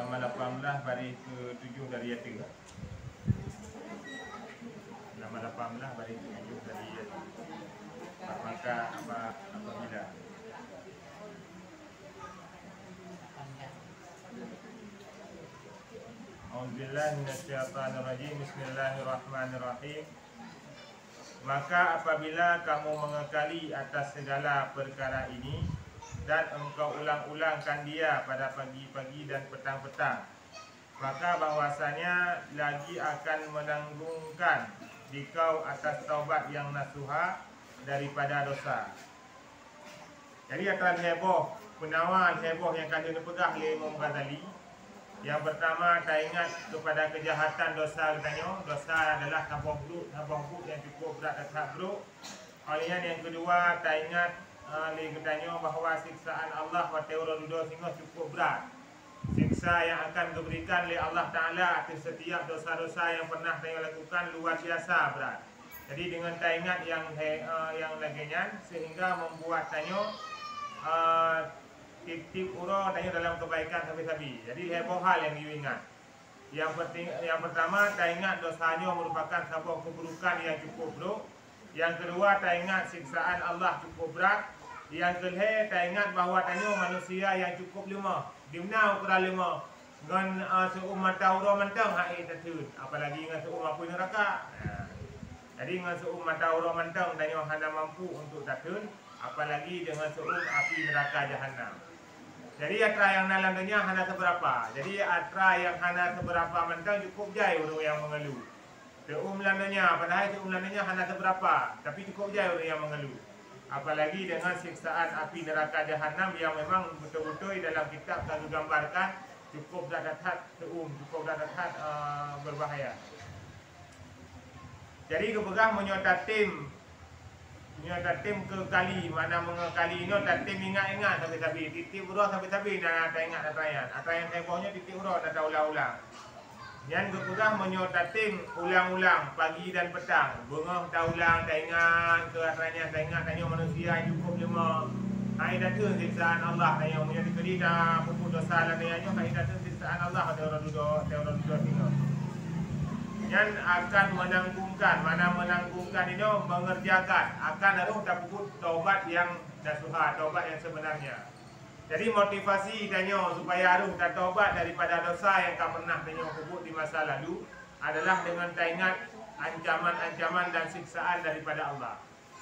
halaman 18 baris ke-7 dari ayat 3. Halaman 18 baris ke-7 dari ayat 3. Maka apabila A'udzubillahi minasyaitonirrajim. Bismillahirrahmanirrahim. Maka apabila kamu mengekali atas segala perkara ini dan engkau ulang-ulangkan dia pada pagi-pagi dan petang-petang, maka bahwasanya lagi akan menanggungkan dikau atas taubat yang nasuha daripada dosa. Jadi akan heboh, penawar heboh yang kali dipegah oleh Imam Ghazali. Yang pertama, tak ingat kepada kejahatan dosa katanya. Dosa adalah tabah buruk yang cukup berat dan sangat buruk. Kemudian yang kedua, tak ingat katanya bahawa siksaan Allah wa ta'ala sehingga cukup berat. Siksa yang akan diberikan oleh Allah Ta'ala atas setiap dosa-dosa yang pernah tanya lakukan luar biasa berat. Jadi dengan tak ingat yang laginya sehingga membuat tanya tip-tip ura tanya dalam kebaikan sabi-sabi. Jadi heboh hal yang you ingat. Yang pertama, tak ingat dosanya merupakan sebuah keburukan yang cukup buruk. Yang kedua, tak ingat siksaan Allah cukup berat. Yang ketiga, tak ingat bahawa tanya manusia yang cukup lemah. Di mana ukuran lemah? Dengan seumat ura mentang hai tertun. Apalagi dengan seumat api neraka. Jadi dengan seumat ura mentang tanya hana mampu untuk tertun. Apalagi dengan seumat api neraka jahanam. Jadi atra yang dalam dunia hana seberapa. Jadi atra yang hana seberapa mentang cukup jai orang yang mengeluh. Seumlandanya, padahal seumlandanya hana seberapa, tapi cukup jai orang yang mengeluh. Apalagi dengan siksaan api neraka jahanam yang memang betul-betul dalam kitab telah digambarkan cukup dadat cukup dadat berbahaya. Jadi kepegang menyota tim ke kali, mana mengekali ini tak tim ingat-ingat tapi titik urah tapi dan tak ingat atrayan tempohnya titik urah dan ulang-ulang. Yang kepegang menyota tim ulang-ulang pagi dan petang, bengah tak ulang, tak ingat ke atranya, tak ingat tanya manusia cukup lemah. Hai datang siksaan Allah tanya menjadi kedi dah pupuk dosa ladanya, hai datang siksaan Allah teora duduk tinggal. Yang akan menanggungkan, mana menanggungkan ini mengerjakan akan harus dapat taubat yang nasuha, taubat yang sebenarnya. Jadi motivasi tanya supaya harus taubat daripada dosa yang kau pernah tanya kubur di masa lalu adalah dengan tak ingat ancaman-ancaman dan siksaan daripada Allah.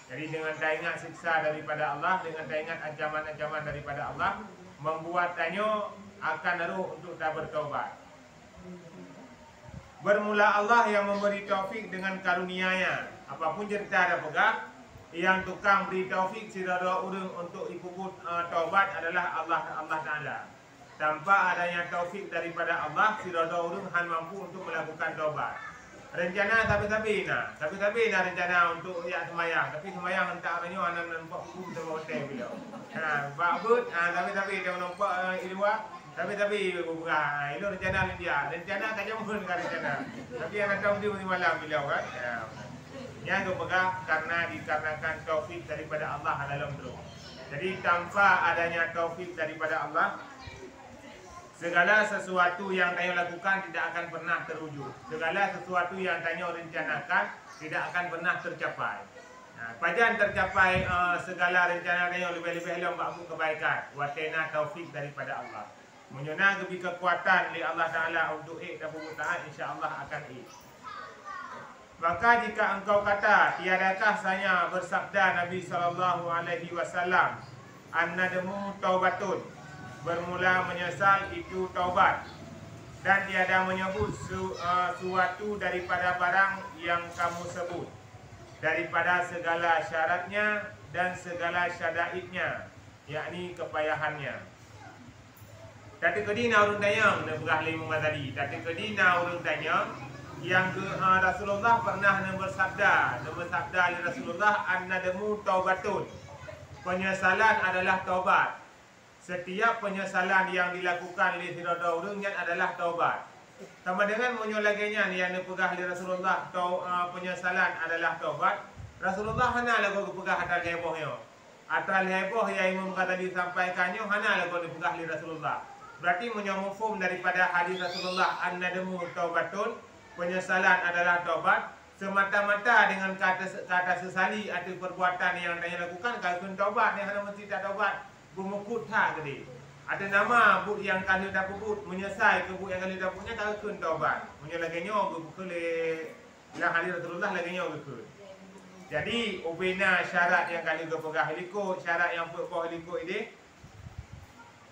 Jadi dengan tak ingat siksa daripada Allah, dengan tak ingat ancaman-ancaman daripada Allah, membuat tanya akan harus untuk tak bertaubat. Bermula Allah yang memberi taufik dengan karunia-Nya. Apapun cerita ada pegah, yang tukang beri taufik sirada urang untuk ikut taubat adalah Allah Ta'ala. Tanpa adanya taufik daripada Allah, sirada urang han mampu untuk melakukan taubat. Rencana tapi nah rencana untuk ya semayang, tapi semayang entah banyak anak nampak hukum sama hotel beliau. Babut tapi dia nampak ilwa. Tapi bukan itu rencana dia. Rencana kan jauh pun rencana. Tapi yang tahu dia malam beliau kan. Yang kepegang karena dikarenakan taufik daripada Allah dalam terus. Jadi tanpa adanya taufik daripada Allah, segala sesuatu yang tanya lakukan tidak akan pernah terwujud. Segala sesuatu yang tanya rencanakan tidak akan pernah tercapai. Pajan tercapai segala rencana tanya lebih-lebih dalam bab kebaikan. Watena taufik daripada Allah. Menyona lebih kekuatan oleh Allah Ta'ala untuk dan perbuatan, insya-Allah akan Maka jika engkau kata tiadakah saya bersabda Nabi SAW, an-nadamu taubatun, bermula menyesal itu taubat, dan tiada menyebut suatu daripada barang yang kamu sebut daripada segala syaratnya dan segala syadaitnya, yakni kepayahannya. Tadi kedina urang tanya berah lima tadi. Tadi kedina urang tanya yang Rasulullah pernah bersabda oleh Rasulullah, an-nadamu taubatun. Penyesalan adalah taubat. Setiap penyesalan yang dilakukan oleh sirada urang adalah taubat. Sama dengan menyolaginya yang dipegah oleh Rasulullah penyesalan adalah taubat. Rasulullah hana lagu dipegah atas hebohnya. Atas heboh yang Imam tadi sampaikannya hana lagu dipegah oleh Rasulullah. Berarti menyamufum daripada hadis Rasulullah an-nadamu taubatun, penyesalan adalah taubat, semata-mata dengan kata sesali atau perbuatan yang tanya lakukan kalau taubat ni hanya mesti tak taubat bermukut tak tadi. Ada nama but yang kalau dah but menyesal ke but yang kalau dah punya kalau taubat. Punya laganya ke boleh lah hadis Rasulullah laganya ke. Jadi ubina syarat yang kalau ke pegah helikop, syarat yang pegah helikop ini.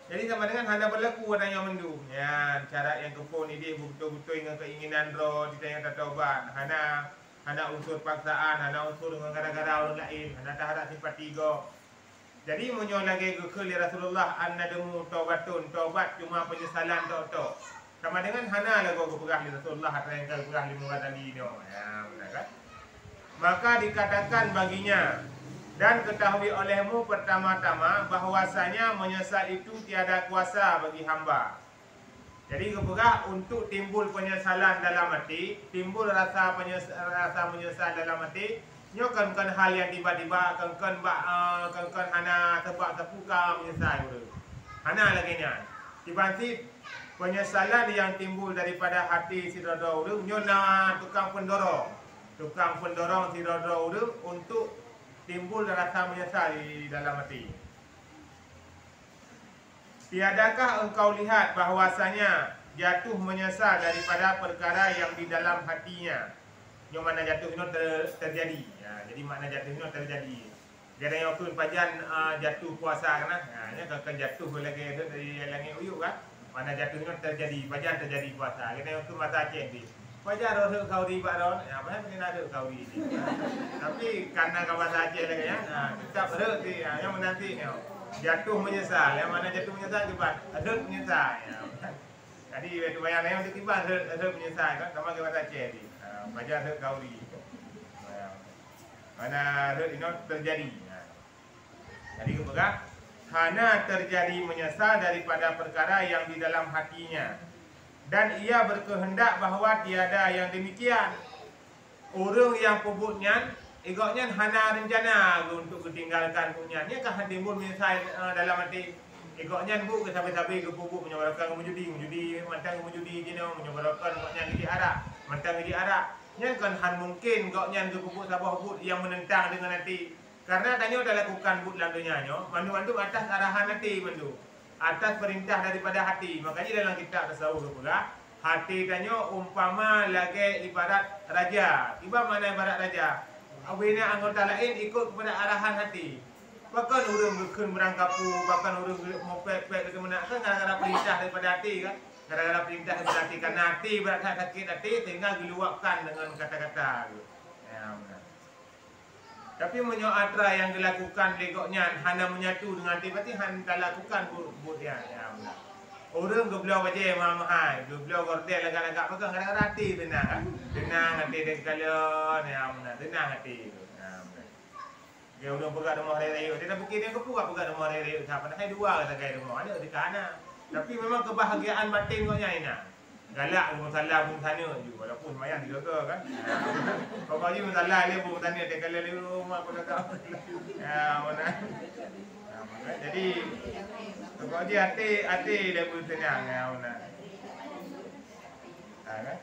Jadi sama dengan hanya berlaku orang yang mendu. Ya, cara yang kepon ini betul-betul dengan keinginan roh ditanya tak taubat. Hana unsur paksaan, hana unsur dengan gara-gara orang lain, hana tak harap simpati go. Jadi munyo lagi ke Rasulullah an-nadamu taubatun, taubat cuma penyesalan tok. Sama dengan hana lagu ke pegah Rasulullah atau yang ke pegah lima tadi no. Ya, benar kan? Maka dikatakan baginya, dan ketahui olehmu pertama-tama bahwasanya menyesal itu tiada kuasa bagi hamba. Jadi kepegah untuk timbul penyesalan dalam hati, timbul rasa menyesal dalam hati, nyokan hal yang tiba-tiba kan hana tebak terpuka menyesal dulu. Hana lagi nya. Tiba-tiba penyesalan yang timbul daripada hati si rodo urang nyona tukang pendorong si rodo urang untuk timbul rasa menyesal di dalam hati. Tiadakah engkau lihat bahwasanya jatuh menyesal daripada perkara yang di dalam hatinya? Yang mana jatuh itu terjadi. Ya, jadi makna jatuh itu terjadi. Dia yang pun pajan jatuh puasa kan? Ya, kan jatuh lagi dari langit uyuk kan? Mana jatuh itu terjadi, pajan terjadi puasa. Kita yang pun masa Aceh ni. Wajar orang kau di baron, ya apa yang ada kau di. Tapi karena kau bahasa Aceh lagi ya, tetap ada di yang menanti ni. Jatuh menyesal, yang mana jatuh menyesal cepat, ada menyesal. Ya. Jadi itu bayang yang tiba ada menyesal kan, sama kau bahasa Aceh di. Wajar ada kau di. Mana ada ini terjadi. Jadi kepegah, hana terjadi menyesal daripada perkara yang di dalam hatinya. Dan ia berkehendak bahawa tiada yang demikian. Orang yang pebutnya, igoknya hana rencana untuk ketinggalkan punyanya, kah timbul menyesal dalam hati. Igoknya bu ke sampai-sampai ke pebut menyebabkan menjudi, mantang menjudi jenis menyebabkan igoknya gigi arak, mantang gigi arak. Nya kan mungkin igoknya ke pebut sabah pebut yang menentang dengan hati. Karena tanya dah lakukan but dalam dunia nyo, mandu-mandu atas arahan hati mandu. Atas perintah daripada hati. Makanya dalam kitab tasawuf pula, hati tanya umpama lagi ibarat raja. Ibarat mana ibarat raja? Awalnya anggota lain ikut kepada arahan hati. Bahkan orang berkun berangkapu, bahkan orang mau pek-pek ke mana kan gara-gara perintah daripada hati kan? Gara-gara perintah daripada hati, karena hati berat sakit hati tinggal diluapkan dengan kata-kata. Ya, benar. Tapi menyoatra yang dilakukan legoknya hanya menyatu dengan hati, berarti hanya lakukan buat dia. Ya, benar. Orang gebelah wajah mahal, gebelah gordel agak-agak pegang kadang-kadang hati tenang kan? Tenang hati dia sekalian, ya benar, tenang hati itu. Ya, benar. Dia udah pegang rumah raya, dia dah bukit dia kepuak pegang rumah raya. Siapa dah dua kata kaya rumah, ada di kana. Tapi memang kebahagiaan batin koknya ini. Galak pun salah pun sana je, walaupun semayang dijaga kan. Pokok je pun salah dia pun tanya dia kalau di rumah pun tak. Ya, mana. Jadi pokok je hati dia pun tenang ya, mana. Kan?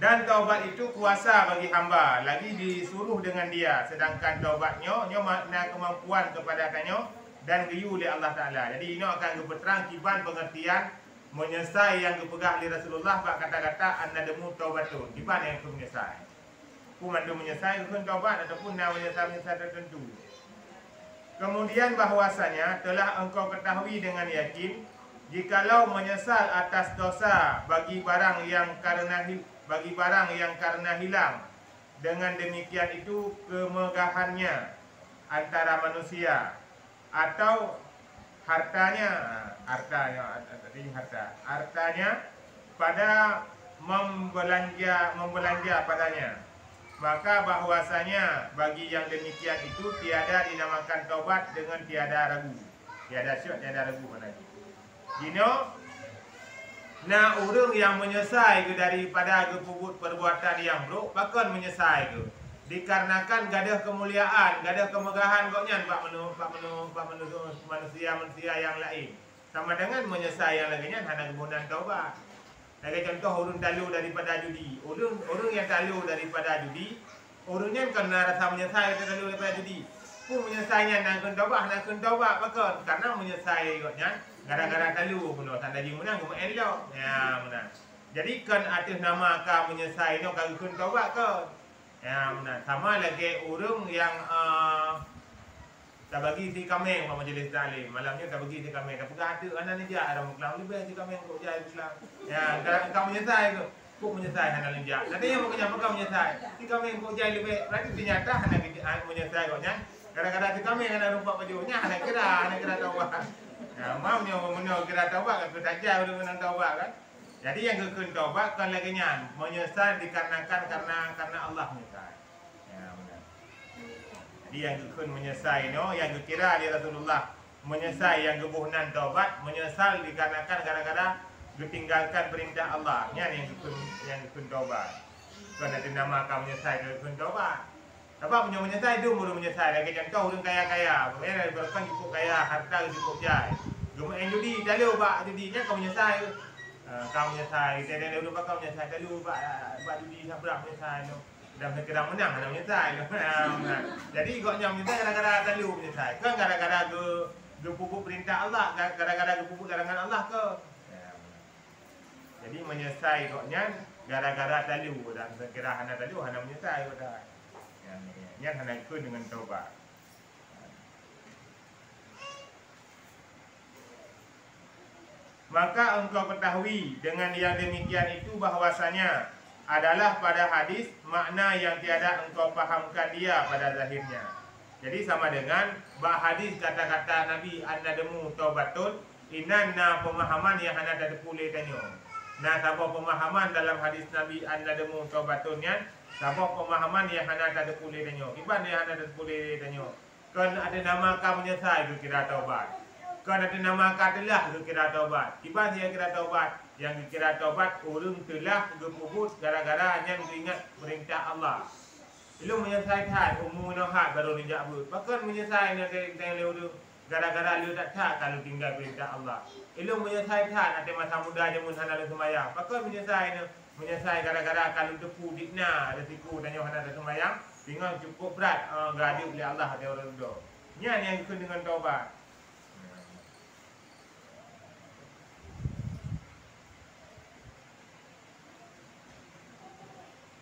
Dan taubat itu kuasa bagi hamba, lagi disuruh dengan dia. Sedangkan taubatnya makna kemampuan kepada kanyo dan geyu oleh Allah Taala. Jadi ini akan berterang kiban pengertian menyesal yang dipegah oleh Rasulullah bak kata-kata an-nadamu taubatun. Di mana yang menyesal? Kumandu menyesal itu taubat ataupun nak menyesal tertentu. Kemudian bahwasanya telah engkau ketahui dengan yakin jikalau menyesal atas dosa bagi barang yang karena hilang, dengan demikian itu kemegahannya antara manusia atau hartanya pada membelanja padanya, maka bahwasanya bagi yang demikian itu tiada dinamakan taubat dengan tiada ragu, tiada syak, tiada ragu mana. Gino nah orang yang menyesal ke daripada kepubut perbuatan yang buruk, bahkan menyesal ke dikarenakan gadah kemuliaan, gadah kemegahan koknya pak manusia yang lain. Sama dengan menyesal yang laginya hana kemudian taubat. Lagi contoh orang talu daripada judi. Orang yang talu daripada judi, orangnya kena rasa menyesal talu daripada judi. Pun menyesalnya nak kena taubat pakon. Karena menyesal ikutnya gara-gara talu pun tanda di menang ke elok. Ya menang. Jadi kan atas nama ka menyesal no kalau kena taubat ke. Ya menang. Sama lagi orang yang tak bagi si kambing mak majlis taklim. Malamnya tak bagi si kambing. Tak pegang hati anak ni dia ada muklam lebih si kambing kok jai Islam. Ya, kalau kamu menyesal ke? Kok menyesal hana lenjak. Nanti yang makanya pegang menyesal. Si kambing kok jai lebih. Berarti ternyata hana menyesal koknya. Kadang-kadang si kambing hana rumpak bajunya hana kira taubat. Ya, maunya kira taubat kan tak jauh dengan taubat kan. Jadi yang kekun taubat kan lagi nyan menyesal dikarenakan karena Allah menyesal. Jadi yang kekun menyesal no, yang kira dia Rasulullah menyesal yang kebuhnan taubat, menyesal dikarenakan gara-gara ditinggalkan perintah Allah. Yang kekun taubat. Bukan ada nama kamu menyesal kekun taubat. Apa punya menyesal itu baru menyesal. Lagi contoh orang kaya-kaya, pokoknya berkan cukup kaya, harta cukup jai. Gemak judi, lalu bak judinya kamu menyesal. Kamu menyesal, kita ada dulu kamu menyesal, lalu bak judi sabrak menyesal. Dan kira menang ada menyesal. Jadi ikutnya menyesal gara-gara talu menyesal. Kan gara-gara ke pupuk perintah Allah, gara-gara ke pupuk larangan Allah ke. Jadi menyesal ikutnya gara-gara talu dan kira hana talu hana menyesal dah. Yang hana ikut dengan taubat. Maka engkau ketahui dengan yang demikian itu bahwasanya adalah pada hadis makna yang tiada engkau fahamkan dia pada zahirnya. Jadi sama dengan bah hadis kata-kata Nabi an-nadamu taubatun, inanna pemahaman yang hana ada pulih tanyo. Nah, sabab pemahaman dalam hadis Nabi an-nadamu taubatunnya, sabab pemahaman yang hana ada pulih tanyo. Iban yang hana ada pulih tanyo. Kan ada nama kamu menyesal itu kira taubat. Kan ada nama katalah itu kira taubat. Iban yang kira taubat. Yang dikira taubat orang telah berpuput gara-gara yang ingat perintah Allah. Belum menyesal hal umum nahat baru dijak but. Bahkan menyesal yang lewat gara-gara lu tak kalau tinggal perintah Allah. Belum menyesal hal ada masa muda je mun hana sembahyang. Bahkan menyesal gara-gara kalau tepu dikna resiko dan yang hana sembahyang tinggal cukup berat gaduh oleh Allah ada orang duduk. Nyan yang ikut dengan taubat.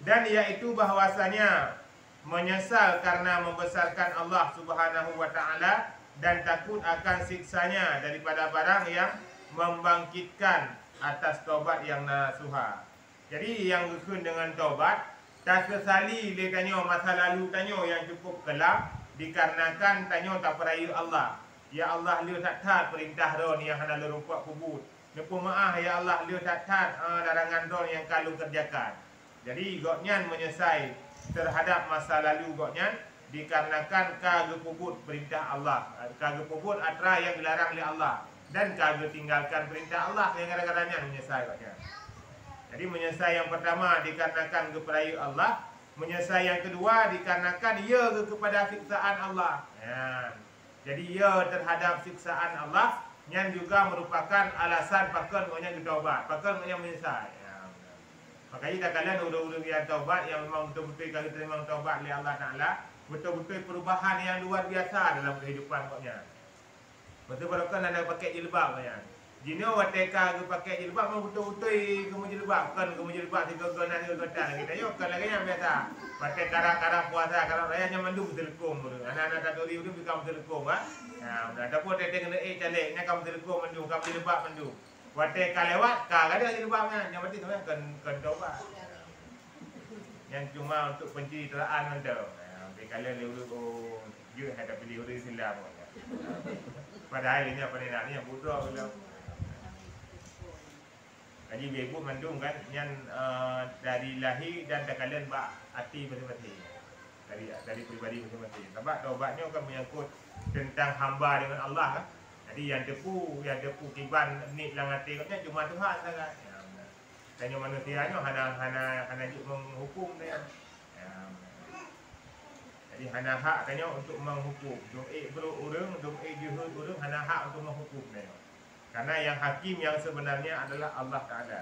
Dan iaitu bahwasanya menyesal karena membesarkan Allah Subhanahu wa taala dan takut akan siksanya daripada barang yang membangkitkan atas taubat yang nasuha. Jadi yang berkaitan dengan taubat, tak sesali dia tanya masa lalu tanya yang cukup gelap dikarenakan tanya tak peraya Allah. Ya Allah liu tak taat perintah ron yang hana lerumpak kubur. Nepun maaf ya Allah liu tak taat larangan ron yang kalau kerjakan. Jadi goknyan menyesal terhadap masa lalu goknyan dikarenakan kagepuput perintah Allah, kagepuput atra yang dilarang oleh Allah dan kagetinggalkan perintah Allah yang gara-garanya menyesal goknyan. Jadi menyesal yang pertama dikarenakan keperaya Allah, menyesal yang kedua dikarenakan ia kepada siksaan Allah. Ya. Jadi ia terhadap siksaan Allah yang juga merupakan alasan pakon goknyan bertaubat, pakon goknyan menyesal. Makanya kalian orang-orang yang taubat yang memang betul-betul kalau terima taubat oleh Allah Taala, betul-betul perubahan yang luar biasa dalam kehidupan koknya. Betul-betul kan ada pakai jilbab kan. Jino wateka ke pakai jilbab mau betul-betul ke jilbab kan ke jilbab tiga gonan tiga gotan kita yo kan lagi yang biasa. Pakai kara-kara puasa kara raya yang mandu betul-betul mulu. Anak-anak tak dori udah become betul-betul kan. Nah, ada pun teteh kena calek nya kamu betul-betul mandu kamu jilbab mandu. Wate kalewat, kagak ada jilbabnya. Yang penting tu kan taubat. Yang cuma untuk pencitraan mentau. Nanti kalian dulu you ada pilih orang Islam. Padahal ini apa ni nak ni yang bodoh bilang. Jadi ibu mandung kan yang dari lahir dan kalian bak hati masing-masing. Dari pribadi masing-masing. Sebab taubatnya kan menyangkut tentang hamba dengan Allah kan. Jadi yang depu kiban ni lang hati katnya cuma Tuhan saja. Tanya manusianya hana menghukum dia. Jadi hana hak tanya untuk menghukum. Doa bro orang, doa juhud orang hana hak untuk menghukum dia. Karena yang hakim yang sebenarnya adalah Allah Ta'ala.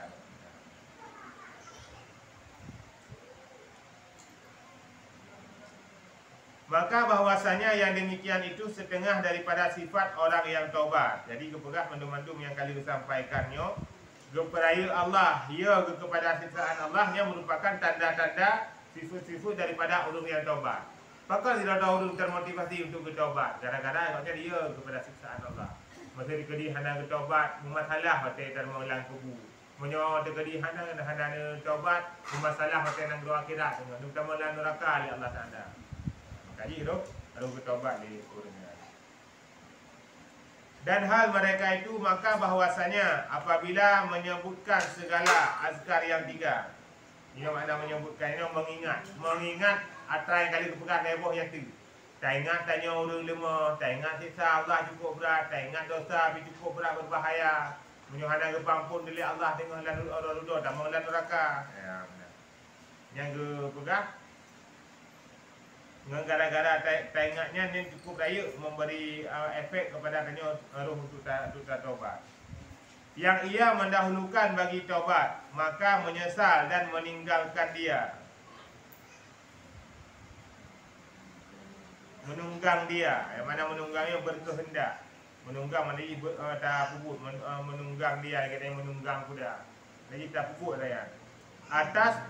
Maka bahwasanya yang demikian itu setengah daripada sifat orang yang taubat. Jadi kepegah mandum-mandum yang kali disampaikannya, keperaya Allah, ia kepada siksaan Allah yang merupakan tanda-tanda sifat-sifat daripada orang yang taubat. Maka tidak ada orang termotivasi untuk bertaubat. Kadang-kadang agaknya dia kepada siksaan Allah. Masa dikedi hana bertaubat, masalah hotel termolang kubu. Menyo dikedi hana taubat, masalah hotel nang doa akhirat. Nuk termolang neraka oleh Allah Taala. Jadi itu harus bertaubat di orangnya. Dan hal mereka itu maka bahwasanya apabila menyebutkan segala azkar yang tiga. Ia makna menyebutkan ini mengingat atau yang kali kepegang heboh yang tu. Tak ingat tanya orang lemah, tak ingat siksa Allah cukup berat, tak ingat dosa cukup berat berbahaya. Menyuhana kepampun dari Allah dengan lalu orang tak mau lalu neraka. Ya, benar. Yang kepegang dengan gara-gara tak ingatnya ni cukup raya memberi efek kepada tanya roh untuk taubat. Yang ia mendahulukan bagi taubat, maka menyesal dan meninggalkan dia. Menunggang dia, yang mana menunggangnya berkehendak. Menunggang mana tak puput, menunggang dia, katanya menunggang kuda. Jadi tak puput saya. Atas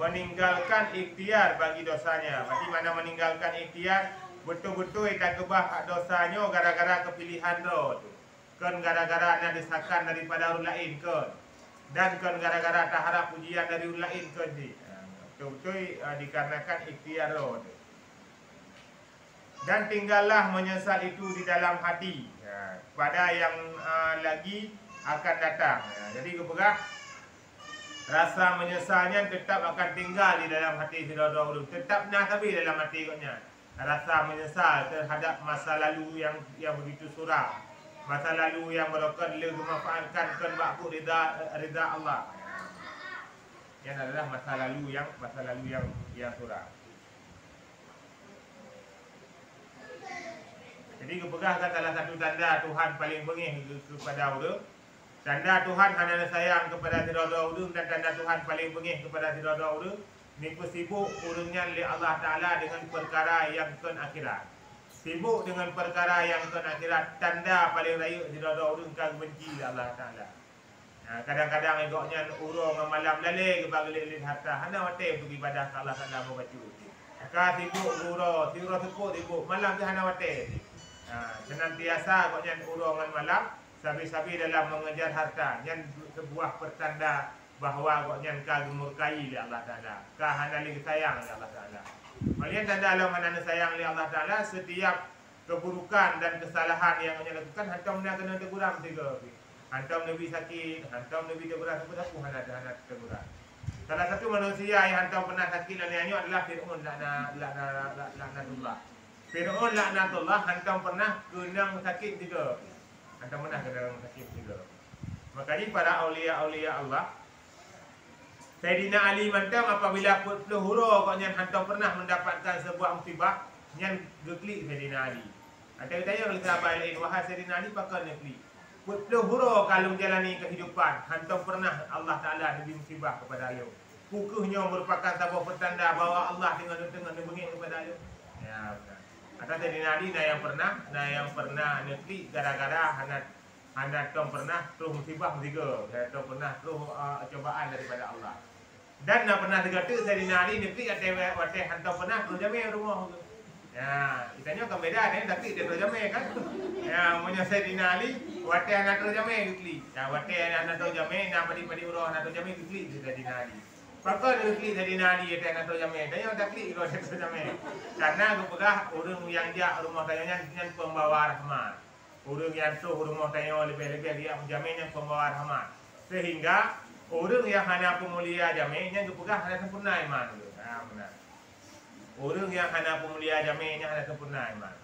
meninggalkan ikhtiar bagi dosanya. Berarti mana meninggalkan ikhtiar, betul-betul ikan kebah dosanya gara-gara kepilihan roh tu. Kan gara-gara nak desakan daripada orang lain kan. Dan kan gara-gara tak harap pujian dari orang lain kan ni. Betul-betul dikarenakan ikhtiar roh tu. Dan tinggallah menyesal itu di dalam hati pada yang lagi akan datang. Jadi kepegah rasa menyesalnya tetap akan tinggal di dalam hati saudara-saudara. Tetap nak tapi dalam hati katnya. Rasa menyesal terhadap masa lalu yang begitu suram. Masa lalu yang mereka memanfaatkan kerbakku rida Allah. Yang adalah masa lalu yang suram. Jadi kepegahkan salah satu tanda Tuhan paling bengih kepada orang. Tanda Tuhan hanya sayang kepada saudara orang dan tanda Tuhan paling bengih kepada saudara orang. Ni sibuk urungnya oleh Allah Ta'ala dengan perkara yang ken akhirat. Sibuk dengan perkara yang ken akhirat. Tanda paling raya saudara orang kan benci Allah Ta'ala. Kadang-kadang egoknya urung malam lalai kebagi harta. Hana wate untuk ibadah Allah Ta'ala membaca. Ka sibuk guru sibuk malam ke hana wate. Senantiasa koknya urongan malam sabi-sabi dalam mengejar harta yang sebuah pertanda bahawa koknya ka gemurkai oleh Allah Taala, ka hana lagi sayang oleh Allah Taala. Malian tanda alam hana sayang oleh Allah Taala, setiap keburukan dan kesalahan yang koknya lakukan hantam nak kena teguran tiga. Hantam nabi sakit, hantam nabi teguran apa hana teguran. Salah satu manusia yang hantam pernah sakit dan nyanyi adalah Fir'aun laknatullah. Fir'aun laknatullah hantam pernah kena sakit juga. Hantam pernah kena sakit juga. Makanya para aulia-aulia Allah, Sayyidina Ali mantam apabila pelahura koknya hantam pernah mendapatkan sebuah musibah yang geklik Sayyidina Ali. Ada tanya oleh sahabat lain, wahai Sayyidina Ali pakai neklik. Pelahura kalau menjalani kehidupan, hantam pernah Allah Ta'ala beri musibah kepada dia. Pukuhnya merupakan sebuah pertanda bahawa Allah dengan bengih kepada dia. Ya benar. Atau Sayyidina Ali yang pernah neklik gara-gara hanat pernah terus musibah tiga, atau pernah terus cobaan daripada Allah. Dan pernah tergata Sayyidina Ali neklik atau hantam pernah terus jamin rumah. Ya, itanya kan beda ni, tapi dia terus jamin kan. Ya, punya Sayyidina Ali wate anak terus jamin neklik. Ya, wate anak terus jamin, nak padi urang anak terus jamin neklik Sayyidina Ali. Pakar neklik Sayyidina Ali dia anak terus jamin. Dia tak klik kalau dia terus jamin. Karena kepegah orang yang dia rumah tanya dengan pembawa rahmat. Orang yang tu rumah tanya lebih-lebih dia menjamin yang pembawa rahmat. Sehingga orang yang hanya pemulia jamin yang kepegah hanya sempurna iman. Ya, benar. Orang yang hanya pemulia jamin yang hanya sempurna iman.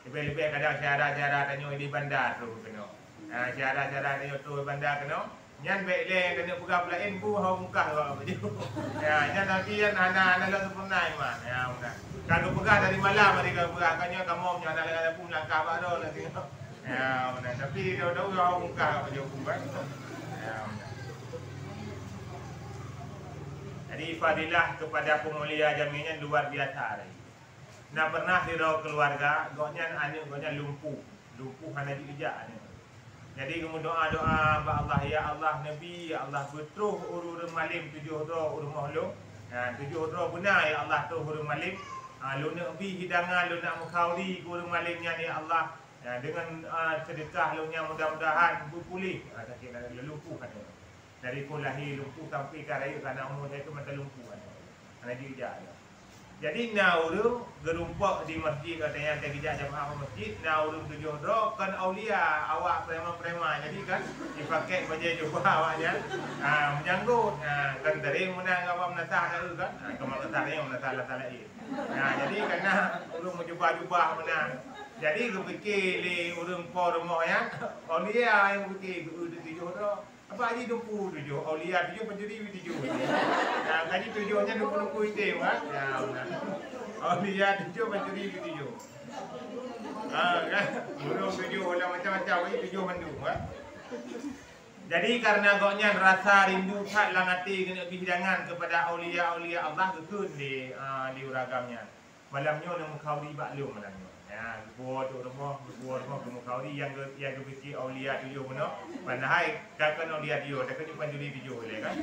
Lebih-lebih kadang syarat-syarat tanya di bandar tu kena. Syarat-syarat tanya tu bandar kena. Nyan baik le kena pegang pelain bu hau muka baju. Ya, nyan nanti yang hana sempurna iman. Ya, benar. Kalau pegang dari malam mereka pegang kannya kamu punya anak pun langkah baru lagi. Ya, benar. Tapi dia tahu orang muka apa dia buat. Ya, benar. Jadi fadilah kepada pemulia jaminya luar biasa. Nah pernah di keluarga, goknya anu goknya lumpuh hanya diijak anu. Jadi kemudian doa ba Allah ya Allah Nabi ya Allah betruh urun malim 7 ro urun mahlum. Nah 7 ro benar ya Allah tu urun malim. Lu nak bi hidangan lu nak mukhauri urun malimnya ni Allah. Ya, dengan sedekah lu nya mudah-mudahan berpulih. Kata dia lumpuh kan. Dari pun lahir lumpuh sampai ke raya kerana umur saya tu macam lumpuh kan. Ana diijak. Jadi nauru gerumpak di masjid katanya kita kijak jemaah masjid nauru 7 ro kan aulia awak preman-preman jadi kan dipakai baju jubah awaknya menyanggut kan dari menang apa menasah dah kan kemal ketarnya menasah lain jadi karena urung menjubah-jubah menang jadi kepikir li urung po rumah ya aulia yang fikir 7 ro apa aja 27 aulia 7 penjuri 7 kaji 7-nya 20 itu kan ya benar aulia 7 penjuri 7 kan burung 7 orang macam-macam ini 7 mendung kan jadi karena goknya rasa rindu taklah hati kena hidangan kepada aulia-aulia Allah gekun di uragamnya malamnya nak mengkauri baklum malamnya ya buat rumah kemukhauri yang diberi aulia 7 benar padahal kan aulia 7 dah kena panjuri 7 boleh kan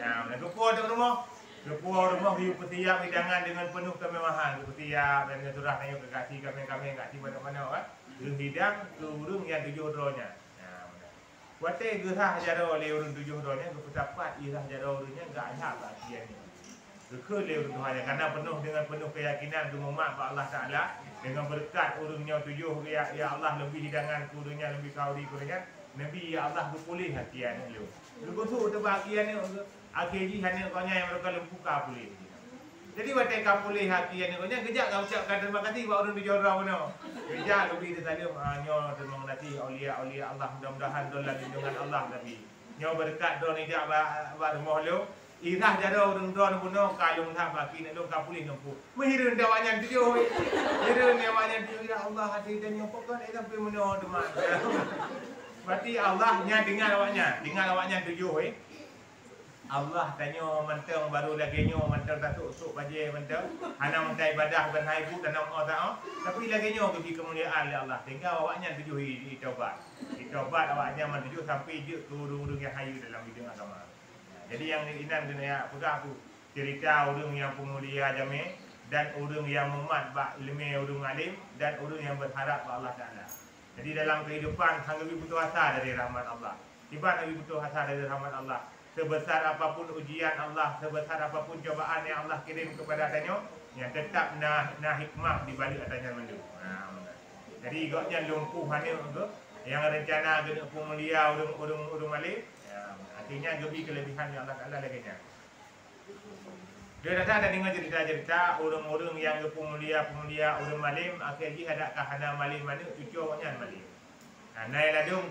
ya nak buat rumah hiu petiap hidangan dengan penuh kemewahan petiap dan surah tanya kekasih kami kat mana-mana kan hidang turun yang 7 ronya ya buat gerah jaro le urun 7 ronya kepesapat irah jaro urunnya enggak ada bagian ni Kekele Tuhan karena penuh keyakinan umat Allah Taala dengan berkat urungnya 7 ya Allah lebih hidangan urungnya lebih kauri kurangnya Nabi ya Allah berpulih hatian lu. Lu tu terbahagian ni akhirnya hanya kau yang mereka lempuka pulih. Jadi watai kapulih hatian ni kau kejak kau ucapkan terima kasih buat urung 7 orang mana. Kejak lebih tersalim nyo terima kasih aulia Allah mudah-mudahan dalam lindungan Allah Nabi. Nyo berkat don ijak ba rumah lu. Irah jaro urung don puno kalung tak baki nak dong kapulih nompu. Mehirun dawanya 7. Hirun dawanya 7 ya Allah hati dan nyo pokok sampai meno demak. Berarti Allah nya dengar awaknya 7 Allah tanya mentang baru lagi nyo mentang tak sok baje mentang hana mentai ibadah ben haibu tanam Allah tapi lagi nyo pergi kemuliaan oleh Allah tinggal awaknya 7 ditobat awaknya 7 sampai je urung-urung yang hayu dalam bidang agama. Jadi yang inan kena ya pegang tu cerita urung yang pemulia jami dan urung yang memat bak ilmu urung alim dan urung yang berharap kepada Allah Taala. Jadi dalam kehidupan hang lebih butuh asa dari rahmat Allah. Tiba lebih butuh asa dari rahmat Allah. Sebesar apapun ujian Allah, sebesar apapun cobaan yang Allah kirim kepada adanya, yang tetap na hikmah di balik adanya mendu. Jadi goknya lumpuh hanya untuk yang rencana kena pemulia urung alim. Artinya gebi kelebihan yang Allah Taala laginya. Dia datang ada dengar cerita-cerita orang-orang yang pemulia orang malim akhirnya ada kahana malim mana cucu awaknya malim. Naik ladung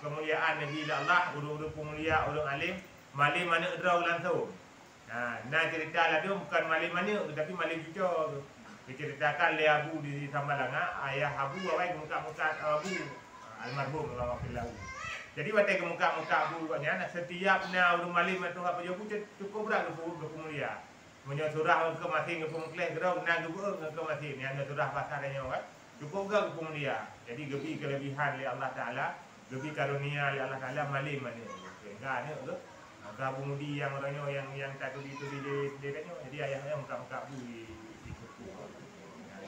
kemuliaan Nabi Allah orang-orang pemulia orang alim malim mana draw langsung. Nah cerita ladung bukan malim mana tetapi malim cucu. Diceritakan oleh Abu di Sambalanga ayah Abu awai muka-muka Abu almarhum Allah fillahu. Jadi watai ke muka-muka Abu katanya setiap na urung malim tu apa jo cukup berat ke pemulia. Menyo surah ke masing ke pemukles gerau na gebeung ke masing yang surah pasal nya kan. Cukup ke pemulia. Jadi gebi kelebihan oleh Allah Taala, gebi karunia oleh Allah Taala malim mana. Enggak ni tu. Abu Mudi yang orangnya yang tak tu dia katanya. Jadi ayahnya muka-muka Abu di kuku.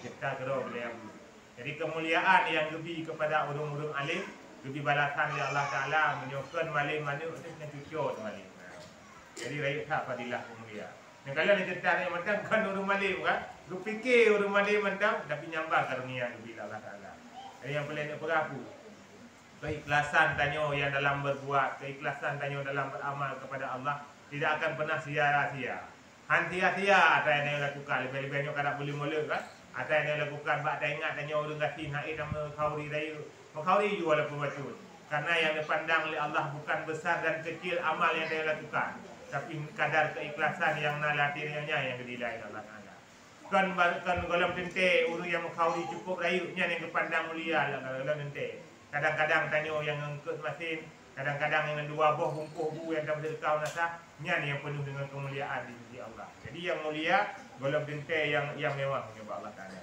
Kita gerau oleh Abu. Jadi kemuliaan yang gebi kepada urung-urung alim lebih balasan oleh Allah Ta'ala menyokong malim mana untuk yang cucuk malim. Jadi rakyat tak padilah pemulia. Dan kalau ni cerita ni macam kan orang malim kan, lu fikir orang malim macam tapi nyambah karunia lebih Allah Ta'ala. Jadi yang paling nak berapu keikhlasan tanya yang dalam berbuat, keikhlasan tanya dalam beramal kepada Allah tidak akan pernah sia-sia. Sia-sia ada yang lakukan lebih-lebihnya kada boleh mula kan. Ada yang lakukan bak dah ingat tanya orang kasih naik nama khauri raya. Mengkauri juga walaupun bacun. Karena yang dipandang oleh Allah bukan besar dan kecil amal yang dia lakukan, tapi kadar keikhlasan yang nalatirnya yang dinilai Allah Taala. kan golong tente urang yang mengkauri cukup rayunya yang kepandang mulia lah golong tente. Kadang-kadang tanyo yang ngangkut masin, kadang-kadang yang dua buah bungkuh bu yang tak berkau nasa, nyan yang penuh dengan kemuliaan di sisi Allah. Jadi yang mulia golong tente yang mewah menyembah Allah Taala.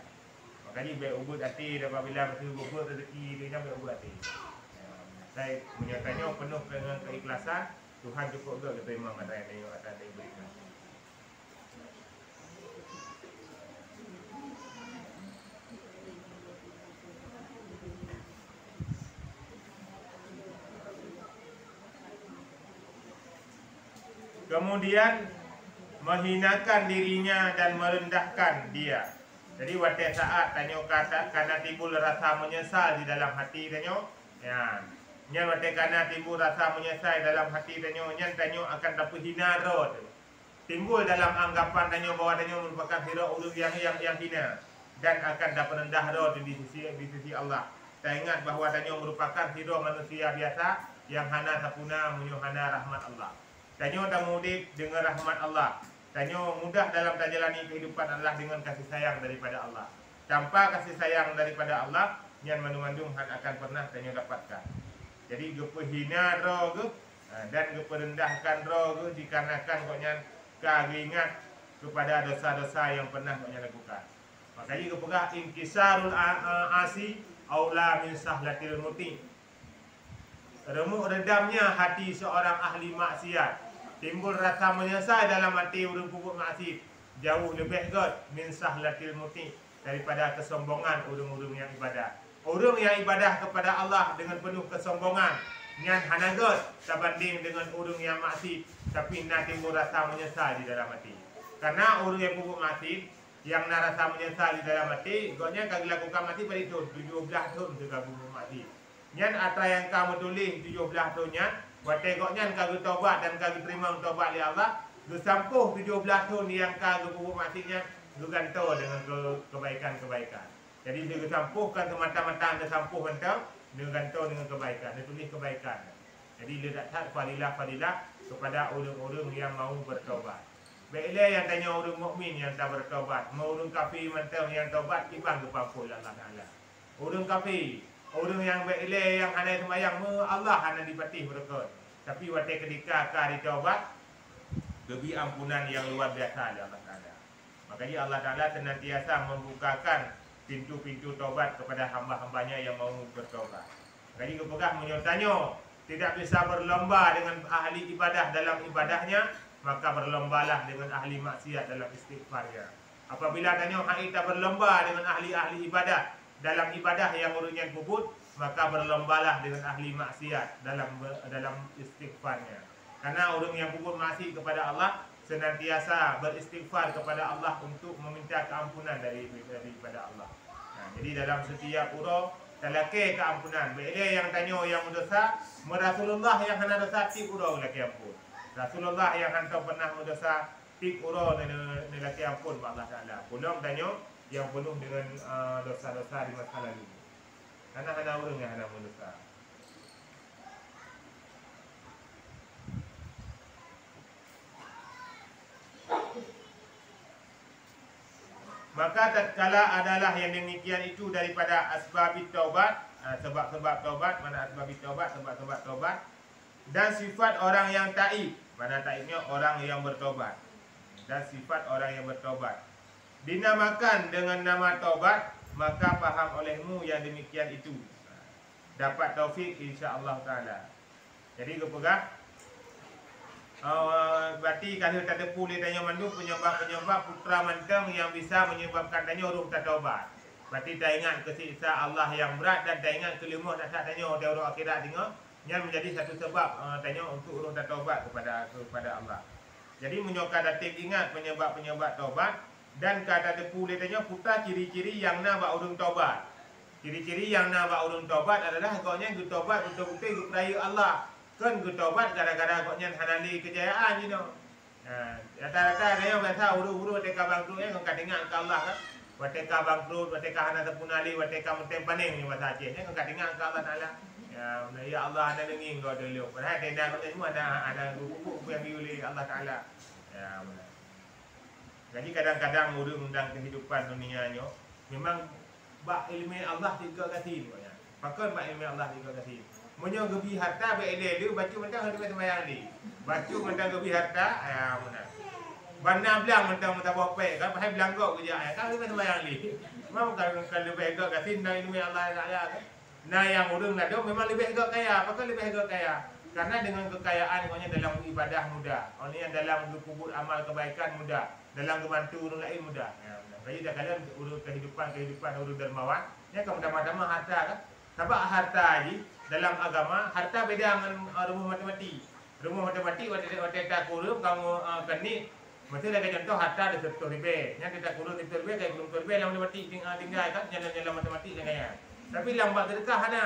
Makanya baik ubud hati apabila betul ubud rezeki dia baik ubud hati. Saya menyatakannya penuh dengan keikhlasan, Tuhan cukup juga kita terima materi yang akan diberikan. Kemudian menghinakan dirinya dan merendahkan dia. Jadi waktu saat tanyo kata karena timbul rasa menyesal di dalam hati tanyo, ya. Nyan waktu karena timbul rasa menyesal dalam hati tanyo, nyan tanyo akan dapat hina rod. Timbul dalam anggapan tanyo bahwa tanyo merupakan hero ulung yang hina dan akan dapat rendah rod di sisi Allah. Saya ingat bahawa tanyo merupakan hero manusia biasa yang hana sapuna menyuhana rahmat Allah. Tanyo tak mudik dengan rahmat Allah. Tanyo mudah dalam menjalani kehidupan Allah dengan kasih sayang daripada Allah. Tanpa kasih sayang daripada Allah, yang mandung-mandung akan pernah tanyo dapatkan. Jadi gepehina roh ke dan geperendahkan roh ke dikarenakan koknya keingat kepada dosa-dosa yang pernah koknya lakukan. Makanya gepegah inkisarul asi aula min sahlatil muti. Remuk redamnya hati seorang ahli maksiat. Timbul rasa menyesal dalam hati urang pupuk maksiat jauh lebih god min sahlatil muti daripada kesombongan urang-urang yang ibadah. Urang yang ibadah kepada Allah dengan penuh kesombongan nyan hanagot sebanding dengan urang yang maksiat tapi nak timbul rasa menyesal di dalam hati. Karena urang yang pupuk maksiat yang nak rasa menyesal di dalam hati, goknya kagak lakukan maksiat pada itu 17 tahun juga pupuk maksiat. Nyan atra yang kamu tulis 17 tahunnya buat tengoknya kagak tobat dan kagak terima tobat oleh Allah, lu sampuh 17 tahun yang kagak pupuk maksiatnya, lu ganto dengan kebaikan-kebaikan. Jadi dia sampuhkan semata-mata anda sampuh entah, dia ganto dengan kebaikan, dia tulis kebaikan. Jadi dia tak fadilah kepada orang-orang yang mau bertobat. Baiklah yang tanya orang mukmin yang tak bertobat, mau orang kafir mentang yang tobat, ibang kepampul Allah Taala. Orang kafir, orang yang baiklah yang hanya sembahyang, Allah hanya dipatih berkat. Tapi waktu ketika kau ditobat, lebih ampunan yang luar biasa dari Allah Taala. Makanya Allah Taala senantiasa membukakan pintu-pintu taubat kepada hamba-hambanya yang mau bertobat. Jadi kepegah menyertanya tidak bisa berlomba dengan ahli ibadah dalam ibadahnya, maka berlombalah dengan ahli maksiat dalam istighfarnya. Apabila tanya hak tak berlomba dengan ahli-ahli ibadah dalam ibadah yang urutnya puput, maka berlombalah dengan ahli maksiat dalam istighfarnya. Karena orang yang puput maksiat kepada Allah senantiasa beristighfar kepada Allah untuk meminta keampunan daripada Allah. Nah, jadi dalam setiap urang talake keampunan. Bila yang tanya yang berdosa, Rasulullah yang hana dosa tik urang laki ampun. Rasulullah yang hantar pernah berdosa tik urang ni laki ampun Allah Taala. Pulang tanya yang penuh dengan dosa-dosa di masa lalu. Karena hana orang yang hana berdosa. Maka tatkala adalah yang demikian itu daripada asbabit taubat, sebab-sebab taubat, mana asbabit taubat, sebab-sebab taubat, dan sifat orang yang taib, mana taibnya orang yang bertobat, dan sifat orang yang bertobat dinamakan dengan nama taubat, maka faham olehmu yang demikian itu dapat taufik insya-Allah taala. Jadi kepegah berarti kalau tak ada pulih tanya mandu penyebab putra mantang yang bisa menyebabkan tanya roh tak taubat. Berarti tak ingat kesiksa Allah yang berat dan tak ingat kelimah tak tanya orang akhirat tengok yang menjadi satu sebab tanya untuk roh tak taubat kepada Allah. Jadi menyokar datik ingat penyebab taubat dan kata ada pulih tanya putra ciri-ciri yang nak buat orang taubat. Ciri-ciri yang nak buat orang taubat adalah agaknya bertobat betul-betul peraya Allah. Kan bertobat kadang-kadang koknya hanali kejayaan you know. Rata-rata ada yang biasa uru-uru teka bangkrut yang kau dengar ke Allah kan. Wateka bangkrut, wateka hana terpunali, wateka menteng paning ni bahasa Aceh ni kau dengar ke Allah Taala. Ya Allah ada denging kau dulu. Padahal tenda kau semua ada buku yang diuli Allah Taala. Ya benar. Jadi kadang-kadang urang dalam kehidupan dunianya memang bak ilmu Allah tiga kali banyak. Pakai bak ilmu Allah tiga kali. Munyo gebi harta be ele dia baca mentang ada sembahyang ni. Baca mentang gebi harta mana. Bana bilang mentang bape kan pasal bilang kau kerja kan ada sembahyang ni. Memang kalau lebih agak kali na ilmu Allah Taala kan. Nah yang urang ada memang lebih agak kaya, pakai lebih agak kaya. Karena dengan kekayaan maknanya dalam ibadah mudah. Orang yang dalam berkubur amal kebaikan mudah. Dalam membantu orang lain mudah. Jadi dah kalian urus kehidupan urus dermawan. Ni kan pertama-tama harta kan. Sebab harta ni dalam agama harta beda dengan rumah matematik. Rumah matematik waktu tak kurung kamu keni. Mesti ada contoh harta ada 100 ribu. Yang kita kurung 100 ribu kayak belum 100 ribu dalam matematik tinggal kan jalan-jalan matematik kan ya. Tapi lambat sedekah ada.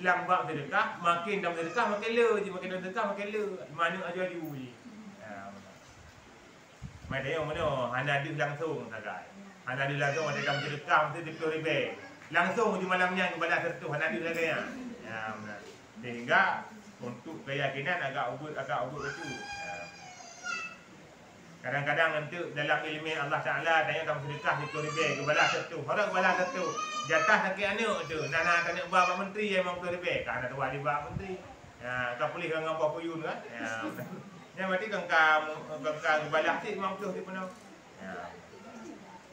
Lambat sedekah makin dalam sedekah makin le je makin dalam sedekah makin le. Mana aja aju je. Mai dia mana hana ada langsung agak. Hana ada langsung ada dalam sedekah mesti 100 ribu. Langsung di malamnya kepada 100 hana ada lagi ya. Benar. Sehingga untuk keyakinan agak ubud itu. Kadang-kadang untuk dalam ilmu Allah Taala tanya kamu sedekah 100 ribu kebalas 100. Orang balas 100. Jatah sakit anak tu. Nana tanya bapa menteri yang 50 ribu. Kan ada wali bapa menteri. Kau boleh dengan bapa yun kan? Yang berarti kau balas sih 50 ribu penuh.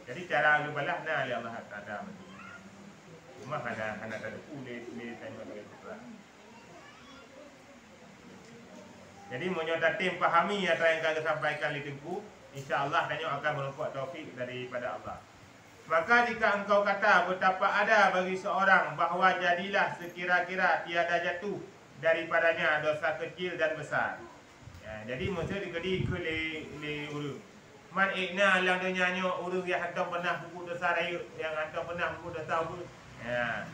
Jadi cara lu balas nah Allah Taala. Cuma ada boleh tanya bagi kita. Jadi menyoda tim pahami apa yang kami sampaikan di tempu, insya-Allah tanya akan merupakan taufik daripada Allah. Maka jika engkau kata betapa ada bagi seorang bahawa jadilah sekira-kira tiada jatuh daripadanya dosa kecil dan besar. Ya, jadi mesti dikedi ke le urang. Man ikna lang nyanyo urang yang hantar pernah buku dosa raya, yang hantar pernah buku dosa urang. Ya.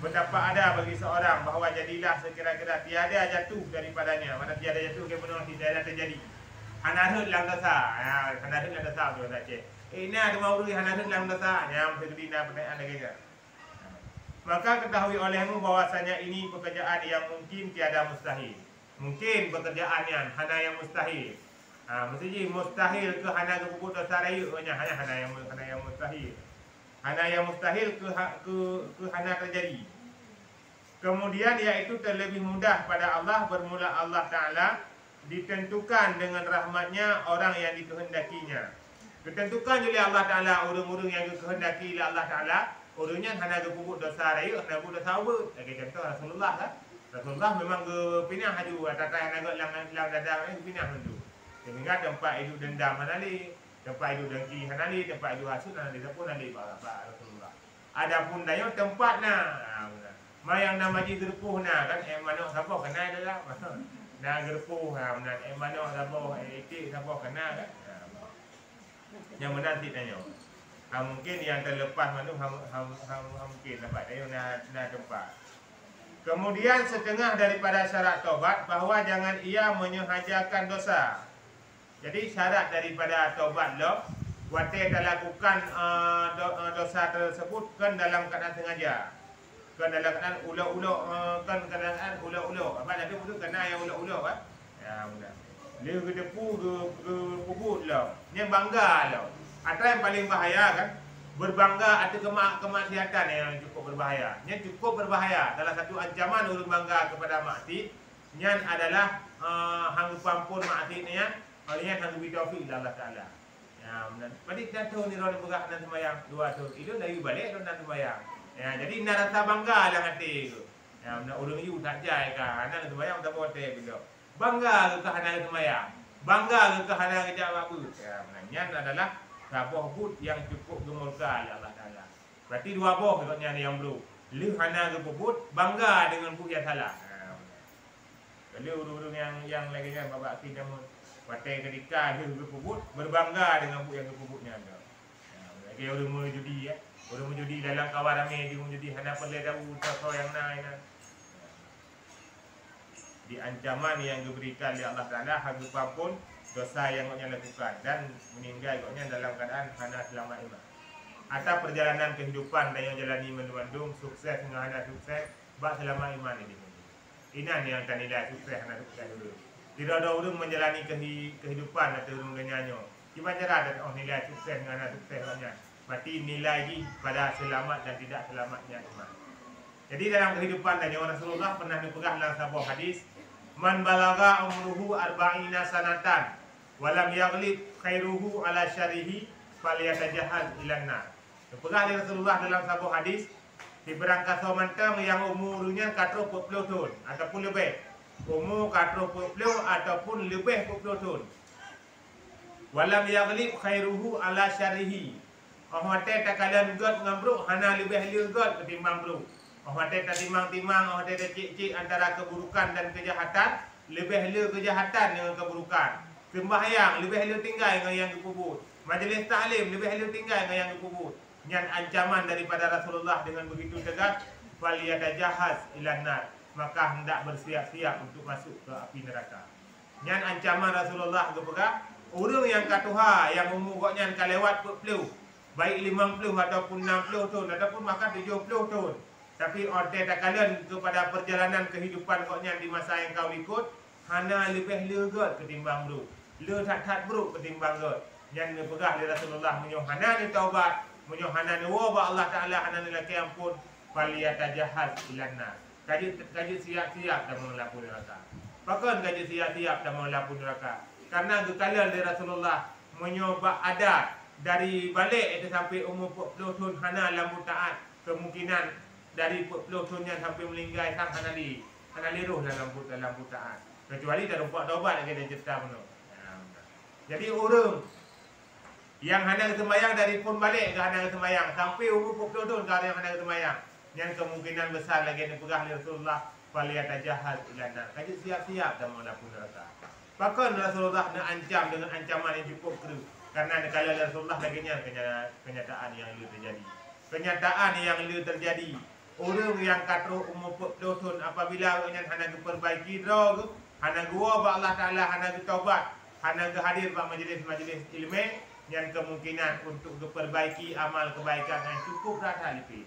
Betapa ada bagi seorang bahawa jadilah sekira-kira tiada jatuh daripadanya. Mana tiada jatuh ke benar tidak terjadi. Hanarut lang dosa. Hanarut lang dosa tu tak cek. Ini ada mau uri hanarut lang dosa. Yang berdina pertanyaan lagi ke. Maka ketahui olehmu bahwasanya ini pekerjaan yang mungkin tiada mustahil. Mungkin pekerjaan yang hana yang mustahil. Mesti mustahil ke hana ke buku dosa raya hanya hana yang mustahil. Hana yang mustahil ke hana terjadi. Kemudian iaitu terlebih mudah pada Allah bermula Allah Ta'ala ditentukan dengan rahmatnya orang yang dikehendakinya. Ditentukan oleh Allah Ta'ala urung-urung yang dikehendaki oleh Allah Ta'ala. Urungnya hana ke pupuk dosa raya, hana pupuk dosa ubud. Lagi contoh Rasulullah kan. Rasulullah memang ke pinah haju. Tata yang agak lang dadang ni pinah haju. Sehingga tempat hidup dendam hanali. Tempat hidup dengki hanali. Tempat hidup hasut hanali. Siapa hanali Pak Rasulullah. Adapun dayo tempat nah. Mayang nama ji gerpuh na kan manok sapo kena adalah na gerpuh mana manok sapo itik sapo kena kan yang benar tanya mungkin yang terlepas manuk mungkin dapat dia na tempat. Kemudian setengah daripada syarat taubat bahawa jangan ia menyengajakan dosa. Jadi syarat daripada taubat lo wate lakukan dosa tersebut kan dalam keadaan sengaja. Kan dalam keadaan ulo-ulo kan keadaan ulo-ulo apa ada tu kena yang ulo-ulo kan ya mudah dia kedepu ke puput lah yang bangga lah atau yang paling bahaya kan berbangga atau kemaksiatan yang cukup berbahaya yang cukup berbahaya salah satu ancaman orang bangga kepada maksiat yang adalah hang pampun maksiatnya olehnya hang bitaufik Allah Taala ya benar pada jatuh ni orang bergerak dan sembahyang dua tu itu dari balik dan sembahyang. Ya, jadi nak rasa bangga dalam hati tu. Ya, nak urang you tak jai kan. Anak sembahyang tak boleh bila. Bangga ke anak sembahyang. Bangga ke anak kerja apa. Ya, menanya adalah sabuh put yang cukup gemulka oleh Allah Taala. Berarti dua boh katanya yang belum. Lu hana ke put bangga dengan put yang salah. Kalau urang-urang yang lagi kan babak kita mun pakai ketika lu ke put berbangga dengan put yang ke putnya ada. Ya, lagi urang mau judi ya. Orang menjudi dalam kawan ramai dia menjudi hana perlu tahu tahu yang naik. Di ancaman yang diberikan oleh Allah Taala hangpa pun dosa yang orang lakukan dan meninggal orang dalam keadaan hana selamat iman. Atau perjalanan kehidupan yang jalani mendung sukses dengan hana sukses bak selamat iman ini. Ini yang tadi dah sukses hana sukses dulu. Tidak ada orang menjalani kehidupan atau orang dengannya Cuma cerah dan nilai sukses dengan sukses katnya. Berarti nilai di pada selamat dan tidak selamatnya iman. Jadi dalam kehidupan dan nyawa Rasulullah pernah dipegang dalam sebuah hadis, man balaga umruhu arba'ina sanatan walam yaghlib khairuhu ala syarihi falyatajahaz ilan nar. Dipegang oleh Rasulullah dalam sebuah hadis, di berangkat somantang yang umurnya 40 tahun ataupun lebih. Umur 40 ataupun lebih 40 tahun. Walam yaghlib khairuhu ala syarihi. Orang tak kalian god ngambruk hana lebih liur god ketimbang bro. Orang tak timang-timang, orang tak cik-cik antara keburukan dan kejahatan, lebih liur kejahatan dengan keburukan. Sembahyang lebih liur tinggal dengan yang dikubur. Majlis taklim lebih liur tinggal dengan yang dikubur. Yang ancaman daripada Rasulullah dengan begitu tegas, falyatajahaz ilan nar, maka hendak bersiap-siap untuk masuk ke api neraka. Yang ancaman Rasulullah kepada orang yang katuha yang umurnya kalewat 40, baik 50 ataupun 60 tahun ataupun bahkan 70 tahun. Tapi order tak kalian kepada perjalanan kehidupan koknya di masa yang kau ikut, hana lebih legat ketimbang bro. Le tak bro ketimbang god. Yang dipegah oleh Rasulullah menyohana ni taubat, menyohana ni wabah Allah Ta'ala hana ni laki ampun, falyatajahaz ilan nar. Kaji siap-siap dan melakukan neraka. Bahkan kaji siap-siap dan melakukan neraka. Karena kekalian dari Rasulullah menyoba adat dari balik itu sampai umur 40 tahun hana lampu taat, kemungkinan dari 40 tahunnya sampai meninggal sang hana liruh dalam lampu taat. Kecuali dalam buat taubat lagi dia cerita benar. Jadi orang yang hana sembahyang dari pun balik ke hana sembahyang sampai umur 40 tahun ke hana sembahyang, yang kemungkinan besar lagi dipegah oleh Rasulullah, falyatajahaz ilan nar. Kaji siap-siap dan melakukan neraka. Bahkan Rasulullah nak ancam dengan ancaman yang cukup keras. Karena kalau Rasulullah laginya kenyataan yang lalu terjadi. Kenyataan yang lalu terjadi. Orang yang kata umur 40 tahun apabila orang hana perbaiki drog, hana gua ba Allah Taala, hana taubat, hana hadir ba majlis-majlis ilmu, yang kemungkinan untuk perbaiki amal kebaikan yang cukup rata lipih.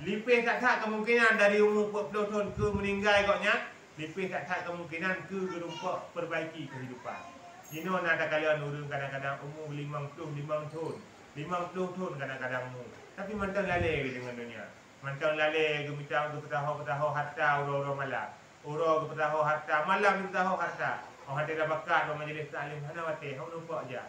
Lipih tak kemungkinan dari umur 40 tahun ke meninggal koknya. Lipih tak kemungkinan ke gerumpak perbaiki kehidupan. Ini ada kalian urung kadang-kadang umur 50 tahun. 50 tahun kadang-kadang umur. Tapi mantang lalai dengan dunia. Mantang lalai gemitang ke petaho harta uro-uro malam. Uro ke petaho harta malam ke petaho harta. Orang ada bakat orang majlis taklim hana wate, hang nampak je.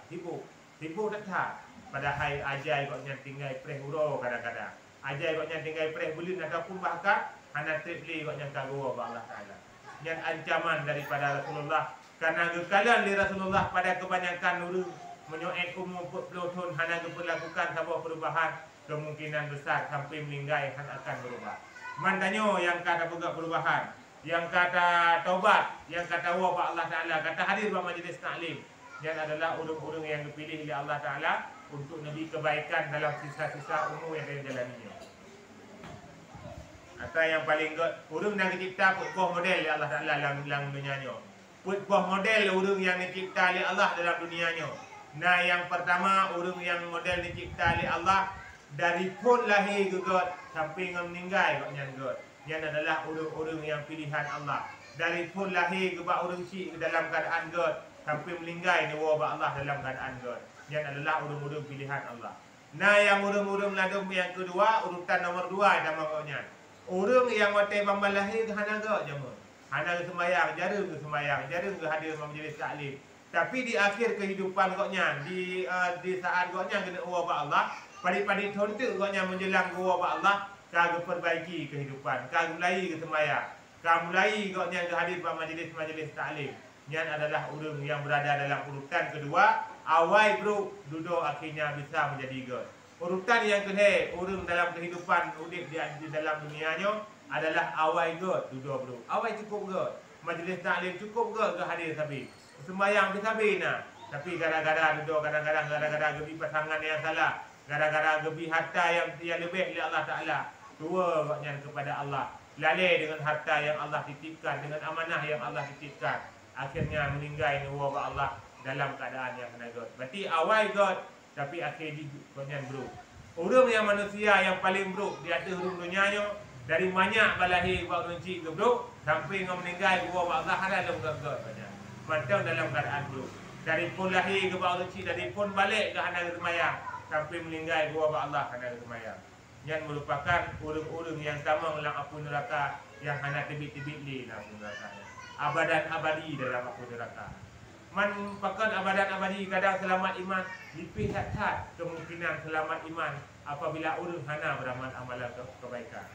Tipu tak. Padahal ajai koknya tinggal preh uro kadang-kadang. Ajai koknya tinggal preh bulin ataupun bahkan hana tripli koknya kagua ba Allah Taala. Yang ancaman daripada Rasulullah, karena kekalian di Rasulullah pada kebanyakan orang menyoek umur 40 tahun hana diperlakukan sebuah perubahan, kemungkinan besar sampai meninggal akan berubah. Mandanya yang kata buka perubahan, yang kata taubat, yang kata wabah Allah Ta'ala, kata hadir pada majlis taklim, yang adalah orang-orang yang dipilih oleh Allah Ta'ala untuk nabi kebaikan dalam sisa-sisa umur yang dia jalaninya. Atau yang paling good, orang yang dicipta putbah model oleh Allah Ta'ala dalam dunianya. Putbah model orang yang dicipta oleh Allah dalam dunianya. Nah, yang pertama, orang yang model dicipta oleh Allah dari pun lahir ke God sampai meninggal katnya God. Yang adalah orang-orang yang pilihan Allah. Dari pun lahir ke orang cik dalam keadaan God sampai meninggal ni wabah Allah dalam keadaan God. Yang adalah orang-orang pilihan Allah. Nah, yang orang-orang ladum yang kedua, urutan nomor 2 nama katnya. Orang yang mati bambal lahir ke hana gak jemaah. Hana ke sembahyang, jarum ke hadir majlis taklim. Tapi di akhir kehidupan koknya, di saat koknya kena wabah Allah, padi-padi tontok koknya menjelang wabah Allah, kagak perbaiki kehidupan, kagak mulai ke sembahyang, kagak mulai koknya ke hadir majlis taklim. Yang adalah orang yang berada dalam urutan kedua, awal bro, duduk akhirnya bisa menjadi God. Urutan yang kedua, orang dalam kehidupan hidup di dalam dunianya adalah awal God, duduk bro. Awal cukup God. Majlis taklim cukup God ke hadir sabi. Sembahyang sabi nah. Tapi gara-gara duduk kadang-kadang gara-gara gebi pasangan yang salah, gara-gara gebi harta yang lebih oleh Allah Taala. Tua koknya kepada Allah. Lalai dengan harta yang Allah titipkan, dengan amanah yang Allah titipkan. Akhirnya meninggal ni wabah Allah dalam keadaan yang kena God. Berarti awal God, tapi akhir di konyan bro. Orang yang manusia yang paling bro di atas hurung dunianya, dari banyak balahir buat orang cik ke bro, sampai ngam meninggal wabah Allah halal dalam God banyak. Macam dalam keadaan bro. Dari pun lahir ke bawah rezeki, dari pun balik ke hana semayang sampai meninggal gua ba Allah hana semayang. Yang merupakan urung-urung yang tamang dalam api neraka yang hana tibit-tibit li dalam neraka. Abadan abadi dalam api neraka. Man pakan abadan abadi kadang selamat iman lipih tak kemungkinan selamat iman apabila urung hana beramal amalan kebaikan.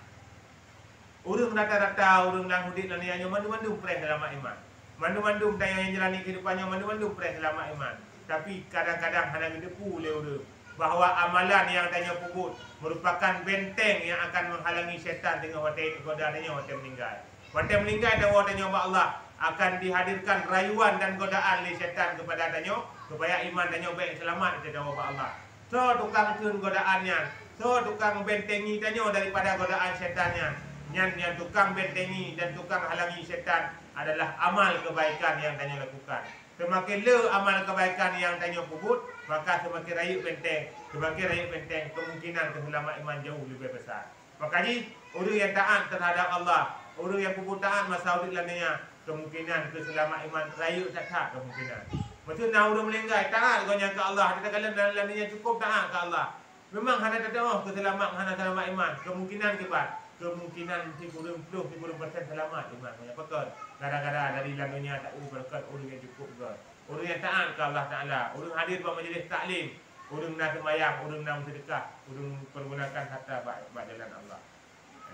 Urung rata-rata urung lang hudit lan yang mandu-mandu pres selamat iman. Mandu-mandu tayang yang jalani kehidupannya mandu-mandu pres selamat iman. Tapi kadang-kadang hana gedepu le urung bahawa amalan yang tanya puput merupakan benteng yang akan menghalangi syaitan dengan watai godanya watai meninggal. Watai meninggal dan watai Allah akan dihadirkan rayuan dan godaan oleh syaitan kepada tanya supaya iman tanya baik selamat kepada Allah. So tukang tun godaannya, so tukang bentengi tanya daripada godaan syaitannya. Yang tukang bentengi dan tukang halangi syaitan adalah amal kebaikan yang tanya lakukan. Semakin le amal kebaikan yang tanya puput, maka semakin rayuk benteng, kemungkinan keselamatan iman jauh lebih besar. Makanya orang yang taat terhadap Allah, orang yang puput taat masa hidup lananya, kemungkinan keselamatan iman rayuk tak kemungkinan. Maksudnya orang melenggai taat kau yang ke Allah, ada kala lananya cukup taat ke Allah. Memang hana tak tahu keselamatan hana selamat iman, kemungkinan kebat. Kemungkinan 10% selamat iman banyak betul. Gara-gara dari lalunya tak berkat orang yang cukup ke. Orang yang taat ke Allah Taala, orang hadir pada majlis taklim, orang nak sembahyang, orang nak sedekah, orang pergunakan harta buat jalan Allah.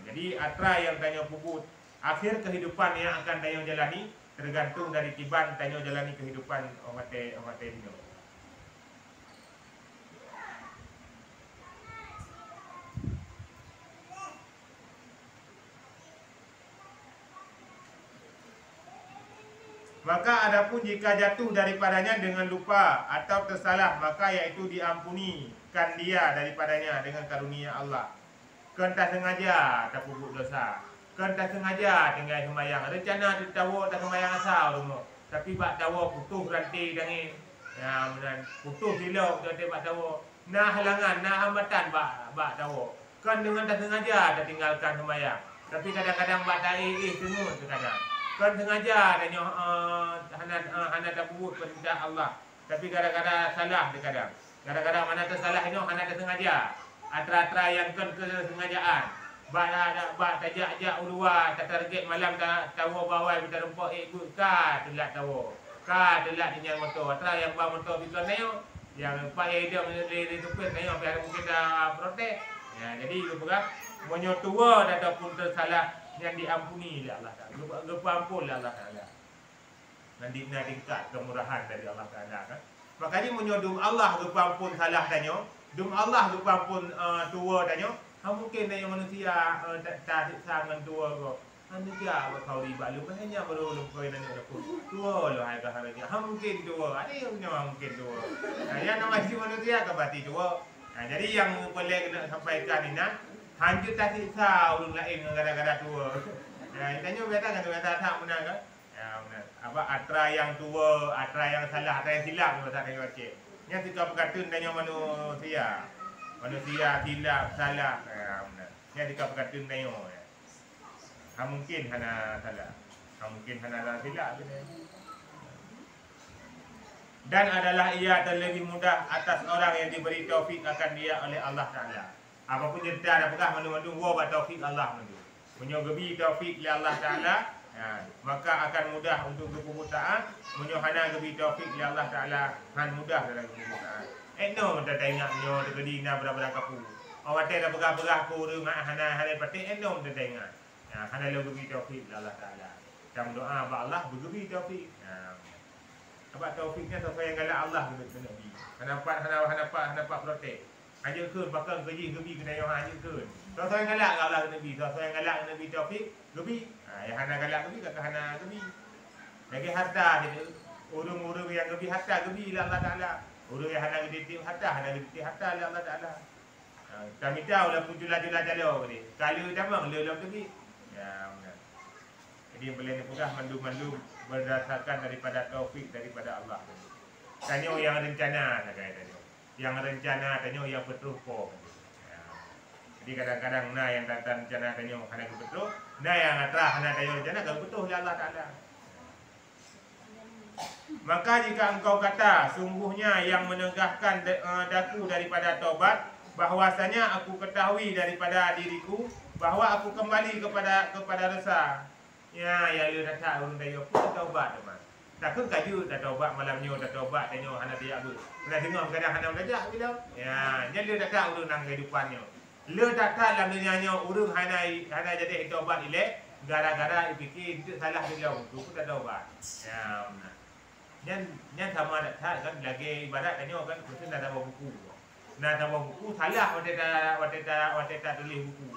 Jadi atra yang tanya puput, akhir kehidupan yang akan tanya jalani tergantung dari tiban tanya jalani kehidupan umat ini. Maka adapun jika jatuh daripadanya dengan lupa atau tersalah, maka iaitu diampunikan dia daripadanya dengan karunia Allah. Kan tak sengaja tak pupuk dosa, kan tak sengaja tinggal sembahyang. Rencana tu tahu tak sembahyang asal rumah, tapi bak tahu putus rantai dangin. Ya benar, putus silap tu bak tahu. Nah halangan, nah hambatan bak tahu. Kan dengan tak sengaja tak tinggalkan sembahyang. Tapi kadang-kadang bak tak semua kadang. Kan sengaja dan hana tak buat perintah Allah, tapi kadang-kadang salah kadang. Kadang-kadang mana tersalah ini hana tak sengaja. Atra-atra yang kan kesengajaan. Bak tajak-jak ulua tak target malam tak tahu bawai kita rumput ikut ka telat tahu. Ka telat dengan motor. Atra yang bawa motor biton nayo yang pak dia meneliti tupit nayo biar mungkin dah protek. Ya jadi apa menyotua ataupun tersalah yang diampuni oleh Allah Taala. Lupa ampun oleh Allah Taala. Nanti tingkat kemurahan dari Allah Taala kan. Makanya menyodum Allah lupa ampun salah tanya, dum Allah lupa ampun tua tanya. Mungkin yang manusia tak siksa dengan tua ko. Manusia kau riba lu hanya baru lupa nanya aku. Tua lu hai ka hari. Mungkin tua. Ada yang mungkin tua. Yang nama si manusia ke berarti tua. Jadi yang boleh kena sampaikan ini hancur tak siksa orang lain gara-gara tua. Ya, tanya betul kan kata tak benar kan? Ya benar. Apa atra yang tua, atra yang salah, atra yang silap bahasa tanya baca. Yang kita berkata tanya manusia. Manusia silap, salah. Ya benar. Yang kita berkata tanya. Mungkin hana salah. Mungkin hana silap benar. Dan adalah ia terlebih mudah atas orang yang diberi taufik akan dia oleh Allah Taala. Apapun cerita ada pegah mandu-mandu gua buat taufik Allah mandu. Menyogebi taufik li Allah Taala, ya, maka akan mudah untuk keputaan. Menyohana gebi taufik li Allah Taala, han mudah dalam keputaan. No kita tengok nyo tegedi na berapa kapu. Awak dah pegah-pegah ku rumah hana hari pati no kita tengok. Ya, hana lo gebi taufik li Allah Taala. Dalam doa ba Allah bergebi taufik. Ya. Apa taufiknya sesuai yang galak Allah benar Nabi. Hana protek. Aja ke bakal gebi kena yang aja ke. Sesuai yang galak Allah Nabi, sesuai yang galak Nabi taufik gebi. Yang hana galak gebi kata hana gebi. Lagi harta dia urung-urung yang gebi harta gebi lah Allah Taala. Urung yang hana gebi harta lah Allah Taala. Kami tahu lah pujula-jula jalo ni. Kalau damang le gebi. Ya benar. Jadi boleh mudah mandu-mandu berdasarkan daripada taufik daripada Allah. Tanya yang rencana tanya. Yang rencana tanya yang berterupa. Ya. Jadi kadang-kadang na yang datang rencana tanya hana betul, na yang atrah hana tanya rencana kalau betul oleh Allah Taala. Maka jika engkau kata, sungguhnya yang menegahkan daku daripada taubat, bahwasanya aku ketahui daripada diriku bahwa aku kembali kepada dosa. Ya, ya lu dah tahu urang dayo pun taubat teman. Takut kaju dah taubat malamnya dah taubat tanyo hana dia aku. Kena tengok kadang hana belajar bila. Ya, nya lu dah tahu urang nang kehidupannya. Lu dah tahu dalam dunianya urang hana jadi taubat ile gara-gara fikir itu salah dia tu pun dah taubat. Ya, benar. Nyan sama dah tahu kan lagi ibadat tanyo kan mesti dah tahu buku. Nah, tahu buku salah waktu tak tulis buku.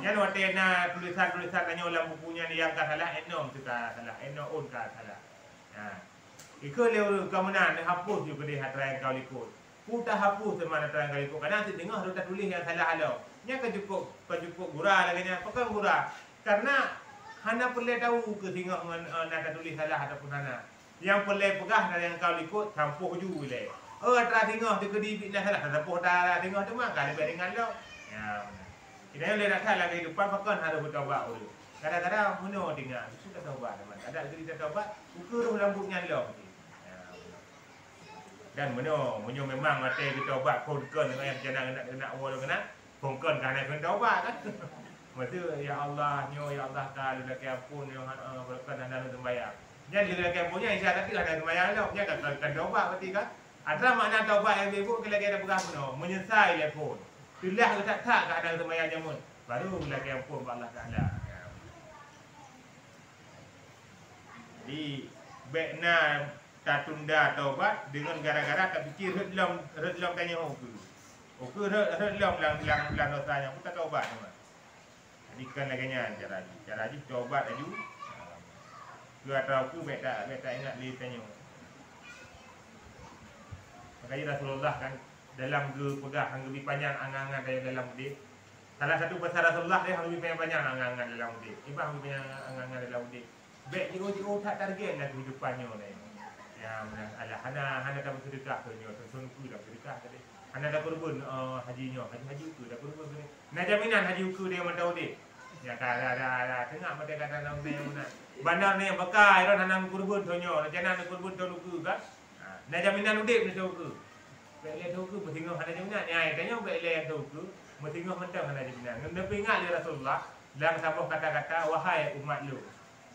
Yang waktu na tulisan-tulisan tanyo dalam bukunya ni yang salah enom tu salah enom on salah. Ha. Iko leu kamunan hapus juga di hatrai kau likut. Ku tak hapus semana hatrai kau likut. Kadang si tengah tu tak tulis yang salah halau. Nya kecukup gura lagi nya. Pakai gura. Karena hana perlu tahu ke tengok nak tulis salah ataupun hana. Yang perlu pegah dari yang kau likut tampuh ju le. Atrai tengah tu ke di nak salah tampuh dah tengah tu mah kalau dengan lo. Ya. Kita yang lihat lagi depan pakai harus bertaubat dulu. Kadang-kadang muno tinggal sudah taubat teman. Ada cerita taubat, ukur rambutnya lo. Dan muno memang mati kita taubat kon-kon dengan yang jangan nak wala kena. Kon-kon kan nak taubat kan. Mesti ya Allah, ya Allah kalau dak ampun yang berkat anda sembahyang. Jangan dak ampunnya insya-Allah tidak ada sembahyang lo. Nya kan taubat berarti kan. Ada makna taubat yang ibu kita lagi ada pegang muno, menyesal dia pun. Pilih ke tak ada sembahyang jamun. Baru lagi ampun Allah Taala. Di bekna tak tunda taubat dengan gara-gara tak fikir redlam tanya aku. Aku redlam lang dosanya aku tak taubat teman. Jadi kan laginya cara taubat aju. Gua tahu aku bek tak ingat li tanya. Makanya Rasulullah kan dalam ge pegah hang lebih panjang angan-angan dalam dia. Salah satu pasal Rasulullah dia hang lebih panjang angan-angan dalam dia. Ibang lebih panjang angan-angan dalam dia. Baik jiro tak target lah kehidupannya ni. Ya benar. Hana dah bersedekah tu nyo, sunku dah bersedekah tadi. Hana dah kurban hajinya, haji ukur dah kurban ni. Nak jaminan haji ukur dia mentau dia. Ya dah tengah mata kata nang dia mana. Bandar ni bekai ron hana kurban tu nyo, jangan kurban tu luku kan. Nak jaminan udip ni tu ke. Baik le tu ke bertinggal hana jaminan. Ya tanya baik le tu ke, bertinggal mentau hana jaminan. Nabi ingat dia Rasulullah dalam sabah kata-kata wahai umat lu.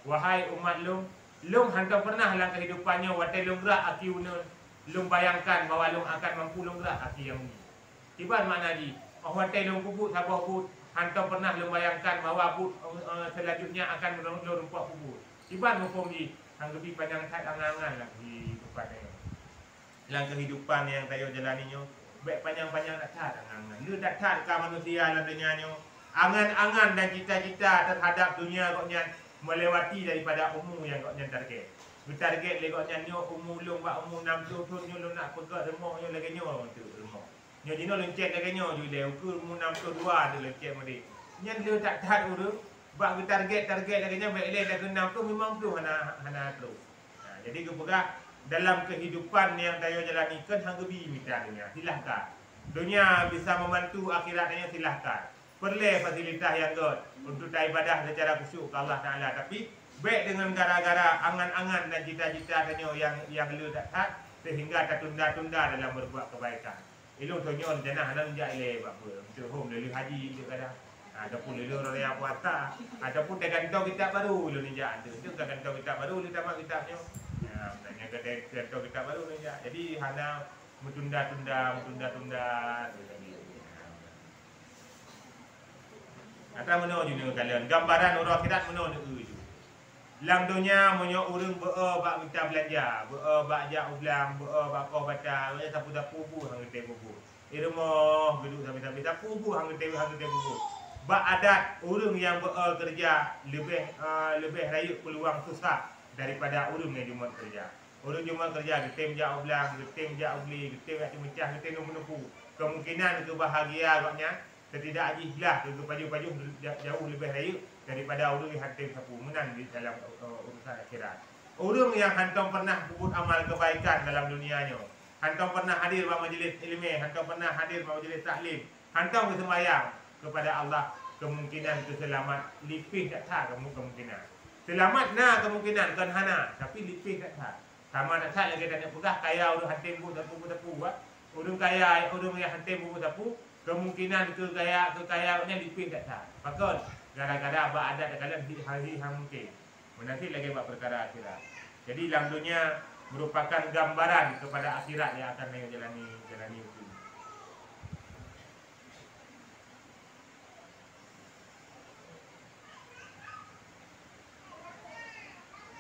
Wahai umat lum hantar pernah dalam kehidupannya watai lum gerak aki unun. Lum bayangkan bahawa lum akan mampu lum gerak aki yang ni. Tiba makna di. Watai lum kubut sabah kubut. Hantar pernah lum bayangkan bahawa kubut selanjutnya akan menurun rumput kubut. Tiba hukum di. Hang lebih panjang tak angan-angan lah kehidupan ni. Dalam kehidupan yang tayo jalaninya. Baik panjang-panjang tak tak angan-angan. Lu tak tak ka manusia lah dunia. Angan-angan dan cita-cita terhadap dunia koknya melewati daripada umur yang kau nyan target. Target le kau nyan nyo umur long ba umur 60 tahun nyo nak pegat remok nyo lagi nyo tu remok. Nyo dino lencet lagi nyo ju le ukur umur 62 tu lencet mari. Nyan le tak tahan uru ba target lagi nyo baik le dah ke 60 memang tu hana tu. Jadi ke pegah dalam kehidupan yang tayo jalani kan hang gebi mita dunia. Silahkan. Dunia bisa membantu akhiratnya silahkan. Perlu fasilitas yang good untuk ibadah secara khusyuk ke Allah Taala, tapi baik dengan gara-gara angan-angan dan cita-cita tanyo yang lu tak tak sehingga tertunda-tunda dalam berbuat kebaikan. Ilmu tonyo janah dalam jai apa untuk home lelu haji dia kadang ataupun lelu raya puasa ataupun tergantung kitab baru lu ninja ada. Itu tergantung kitab baru lu tamat kitabnya. Ya, tanya tergantung kitab baru ninja. Jadi hanya mentunda-tunda Atau mana je dengan kalian gambaran orang akhirat mana ni tu. Lang dunia monyo urang bak minta belanja, bak jak ulang, bak kau baca, sapu-sapu hang gede bubu. Irmo geduk sampai sapu hang gede bubu. Bak adat urang yang kerja lebih rayu peluang susah daripada urang yang cuma kerja. Urang cuma kerja getem jak ulang, getem jak uli, getem jak mecah, getem menupu. Kemungkinan kebahagiaan agaknya tidak ikhlas ke paju-paju jauh lebih raya daripada orang yang hantar sapu menang di dalam urusan akhirat. Orang yang hantam pernah buat amal kebaikan dalam dunianya, hantam pernah hadir pada majlis ilmu, hantam pernah hadir pada majlis taklim, hantam bersembahyang kepada Allah, kemungkinan keselamat lipih tak kemungkinan. Selamat kemungkinan kan hana, tapi lipih tak. Sama nak tak lagi tak nak pegah kaya urang hantim buku tapu ah. Urang kaya urang yang hantim buku tapu kemungkinan kekayaannya dipin tak tak. Pakon gara-gara apa adat kalian hari hang mungkin. Menanti lagi buat perkara akhirat. Jadi dalam dunia merupakan gambaran kepada akhirat yang akan jalani itu.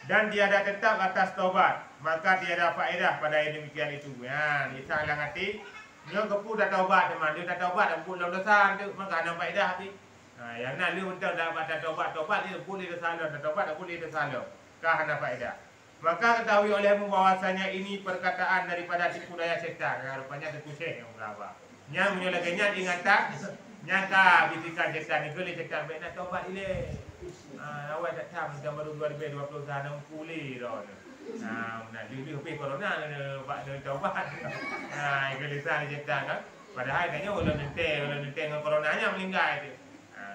Dan tiada tetap atas taubat, maka tiada faedah pada yang demikian itu. Ya, dia salah hati. Dia kepu dah taubat teman, dia dah taubat dah pun dalam dosa tu, maka ada faedah hati. Yang nak dia untuk dah baca taubat dia boleh dah salah, dah taubat dah boleh dah salah. Kah ada faedah. Maka ketahui olehmu bahwasanya ini perkataan daripada tipu daya setan. Rupanya terkusik yang berapa. Yang menyolaganya ingatan, nyangka bisikan setan ni boleh setan baik nak taubat ile. Awak tak tahu jam baru 2020 sana pulih dah. Nak dia pergi corona buat dia taubat. Kelisan setan kan. Padahal tanya ulah nenteng dengan coronanya meninggal tu.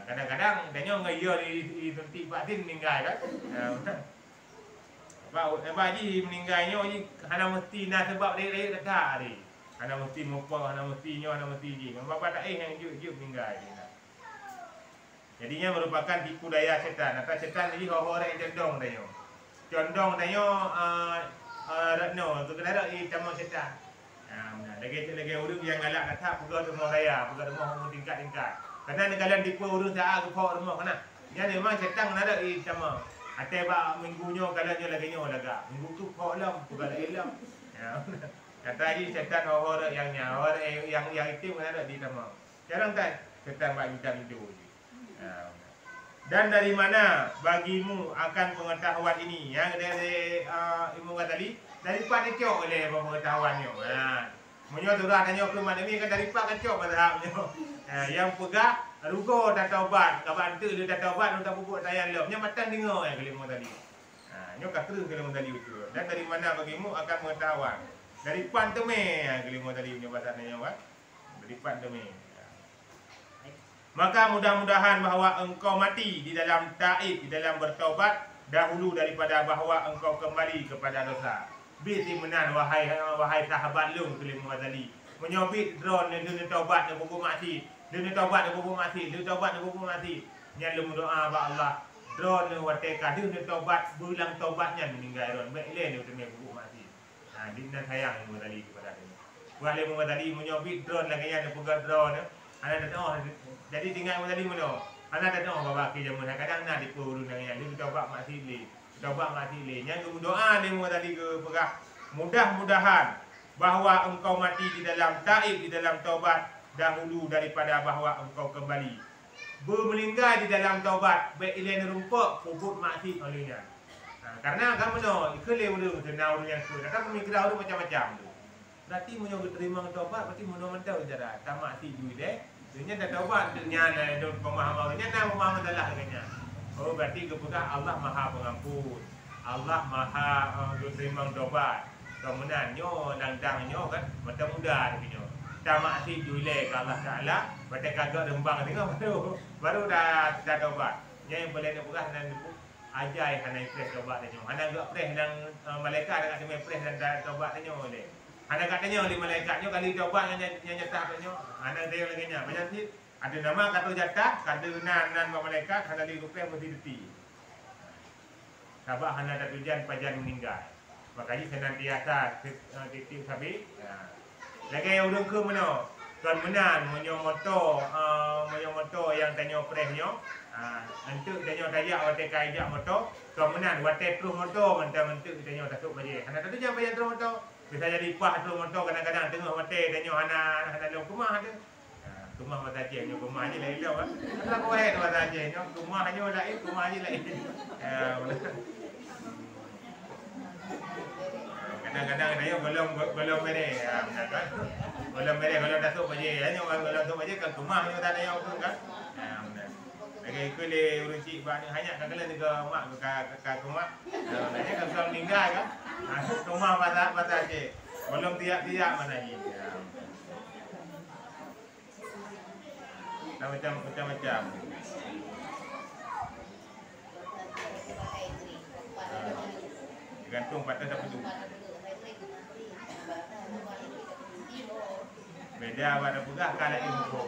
Kadang-kadang tanya ngaya di suntik vaksin meninggal kan. Baji meninggalnya ni hana mesti nak sebab dia dekat ni. Hana mesti muka, hana mestinya, hana mesti ni. Bapa tak yang juk meninggal ni. Jadinya merupakan tipu daya setan. Atau setan ni orang condong tanya. Condong tanya no tu kena ada tamu setan. Lagi urang yang galak kata pegah rumah raya, pegah rumah tingkat-tingkat. Karena kalian tipu urang saya ke pok rumah kana. Jadi memang setan kena ada tamu. Ate ba minggunya kalau nya lagi nya laga. Minggu tu kau lam, bukan elam. Kata ni setan orang yang itu ada di nama. Sekarang tak setan bagi kita hidup. Dan dari mana bagimu akan pengetahuan ini? Yang dari Imam Ghazali daripada kecok oleh pengetahuannya. Menyo tu dah tanya ke mana ni kan daripada kecok mazhabnya. Yang pegah rugo dah taubat, kawan tu dia dah taubat untuk pupuk tayang lom. Nya matan dengar kelima tadi. Nyo kata kelima tadi itu. Dan dari mana bagimu akan pengetahuan? Dari pan teme kelima tadi punya bahasanya kan. Dari pan teme. Maka mudah-mudahan bahawa engkau mati di dalam taib, di dalam bertaubat dahulu daripada bahawa engkau kembali kepada dosa. Biti menan wahai sahabat lung kelima Ghazali. Menyobit drone dunia taubat dan buku mati. Dunia taubat dan buku mati. Dunia taubat dan buku mati. Yang lu doa ba Allah. Drone wateka dunia taubat bulan taubatnya meninggal drone. Baik lain dia temui buku mati. Dinna sayang Imam Ghazali kepada dia. Buat Imam Ghazali menyobit drone lagi yang pegang drone. Anak dah jadi tinggal Imam Ghazali mana? Anak dah bawa ke jamun kadang nak dipurun dengan dia taubat mati le. Taubat mati le. Yang doa Imam Ghazali ke pegang mudah-mudahan bahawa engkau mati di dalam taib, di dalam taubat dahulu daripada bahawa engkau kembali. Bermeninggal di dalam taubat, baik ilain rumput, puput maksud olehnya. Karena kamu no, ikhle urung senau yang tu. Kata pemikiran urung macam-macam tu. Berarti munyo terima taubat, berarti munyo mentau cara. Tamak si duit Dunia dah taubat, dunia dah pemahaman. Dunia dah pemahaman salah dengannya. Oh, berarti kepada Allah Maha Pengampun. Allah Maha terima taubat. Kemudian nyo nang nyo kan macam muda nyo. Tamak si dule ke Allah Taala, baca kagak rembang tengok baru dah taubat. Yang boleh nak buka dan ajai hanai press taubat nyo. Hana gak press dan malaikat dekat semai press dan taubat nyo boleh. Hana katanya oleh malaikat nyo kali taubat yang nyata nyo. Hana dia lagi nya. Macam ni ada nama kata jatah, kata nan malaikat hana li press mesti deti. Sabak hana ada tujuan pajan meninggal. Makanya senantiasa titik sabi. Lagi urang ke mana? Tuan menan menyomoto yang tanya presnya. Entuk tanya tajak wate kaijak moto. Tuan menan wate terus moto mentuk tanya tasuk baje. Hana tu jam bayar terus moto. Bisa jadi pah terus moto kadang-kadang tengah wate tanya hana dalam rumah ada. Rumah mata cengnya rumah aja lain dah. Kenapa kau hai mata cengnya? Rumah hanya lain, rumah aja lain. Kadang-kadang ada yang belum beri, belum beri kalau dah tu baje, hanya kalau tu baje kan rumah hanya tak ada yang pun kan. Lagi kule urusi banyak hanya kalau juga mak ke rumah, hanya kalau meninggal kan, rumah mata je, belum tiap mana ni. Macam-macam. Gantung patah dapat tu. Beda pada pegah kala ilmu.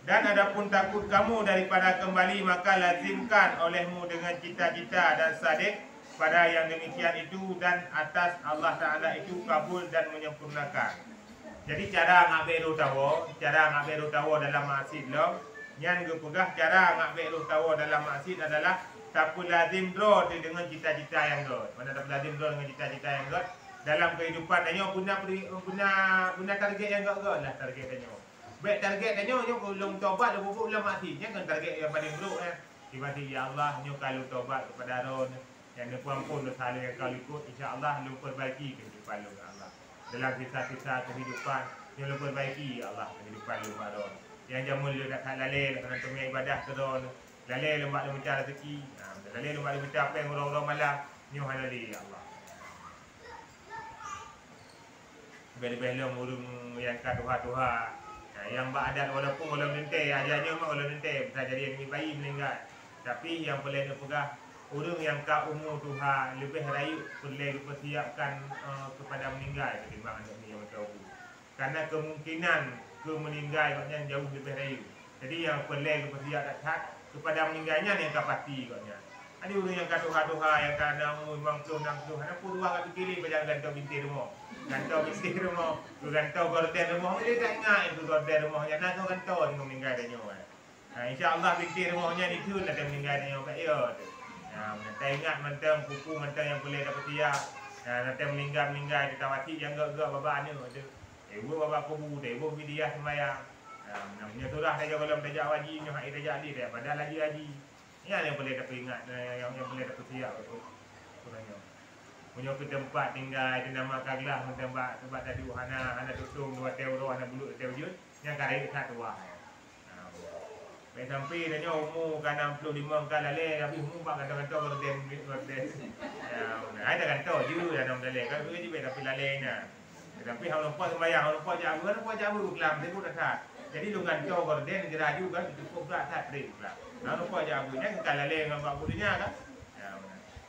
Dan adapun takut kamu daripada kembali, maka lazimkan olehmu dengan cita-cita dan sadik pada yang demikian itu, dan atas Allah Ta'ala itu kabul dan menyempurnakan. Jadi cara ngambil tahu dalam masjid lo, yang gepegah cara ngambil tahu dalam masjid adalah takut lazim dro dengan cita-cita yang dro. Mana takut lazim dro dengan cita-cita yang dro dalam kehidupan danyo guna target yang gak lah target danyo. Baik target danyo belum tobat dah bubuk dalam masjidnya kan target yang paling buruk tiba-tiba ya Allah nyo kalau tobat kepada Ron yang dia ampun dosa yang kau ikut, insya-Allah lu perbaiki kehidupan lu Allah. Dalam kisah-kisah kehidupan yang lu perbaiki ya Allah kehidupan lu Ron. Yang jamun lu nak lalai kerana temui ibadah Ron. Lalai lu mak lu mencari rezeki. Lalai lu mak lu mencari apa yang orang-orang malam nyo halali ya Allah. Bel-bel urung yang kaduha-duha. Yang beradat walaupun orang nentai ajarnya mak orang nentai bisa jadi yang bayi meninggal. Tapi yang boleh dipegah urung yang ka umur Tuhan lebih rayu boleh dipersiapkan kepada meninggal ketimbang anak ni yang tahu. Karena kemungkinan ke meninggal katnya jauh lebih rayu. Jadi yang boleh dipersiapkan kepada meninggalnya yang kapati katnya. Ada urung yang kaduha-duha yang kadang memang nang ana pun ruang kat kiri berjalan gantau binti rumah. Gantau binti rumah, gantau gorden rumah. Dia tak ingat itu gorden rumahnya. Nak gantau dengan meninggal dia. Insya-Allah binti rumahnya itu nak meninggal dia kat dia. Nanti ingat mentang kuku mentang yang boleh dapat dia. Nanti meninggal di tawati yang gak babak ni ada. Ibu babak kubu deh, ibu dia sembahyang. Namanya surah saja kalau tajak wajib nyo hak tajak ali dia padahal lagi haji. Ini yang boleh dapat ingat yang boleh dapat siap kurangnya. Punya ke tempat tinggal di nama kaglah tempat tadi wahana ada tutung dua teuro ana bulu teujud yang kare dekat wah. Baik sampai dah umur kan 65 kan lalai tapi umur pak kata-kata gorden. Ada kata je dalam lalai kan dia baik tapi lalai nah. Tapi hang lupa sembahyang, hang lupa jabu kelam dia pun dah. Jadi lu kan kau gorden geraju kan cukup pula tak trip pula. Hang lupa jabunya kan lalai dengan pak budinya kan.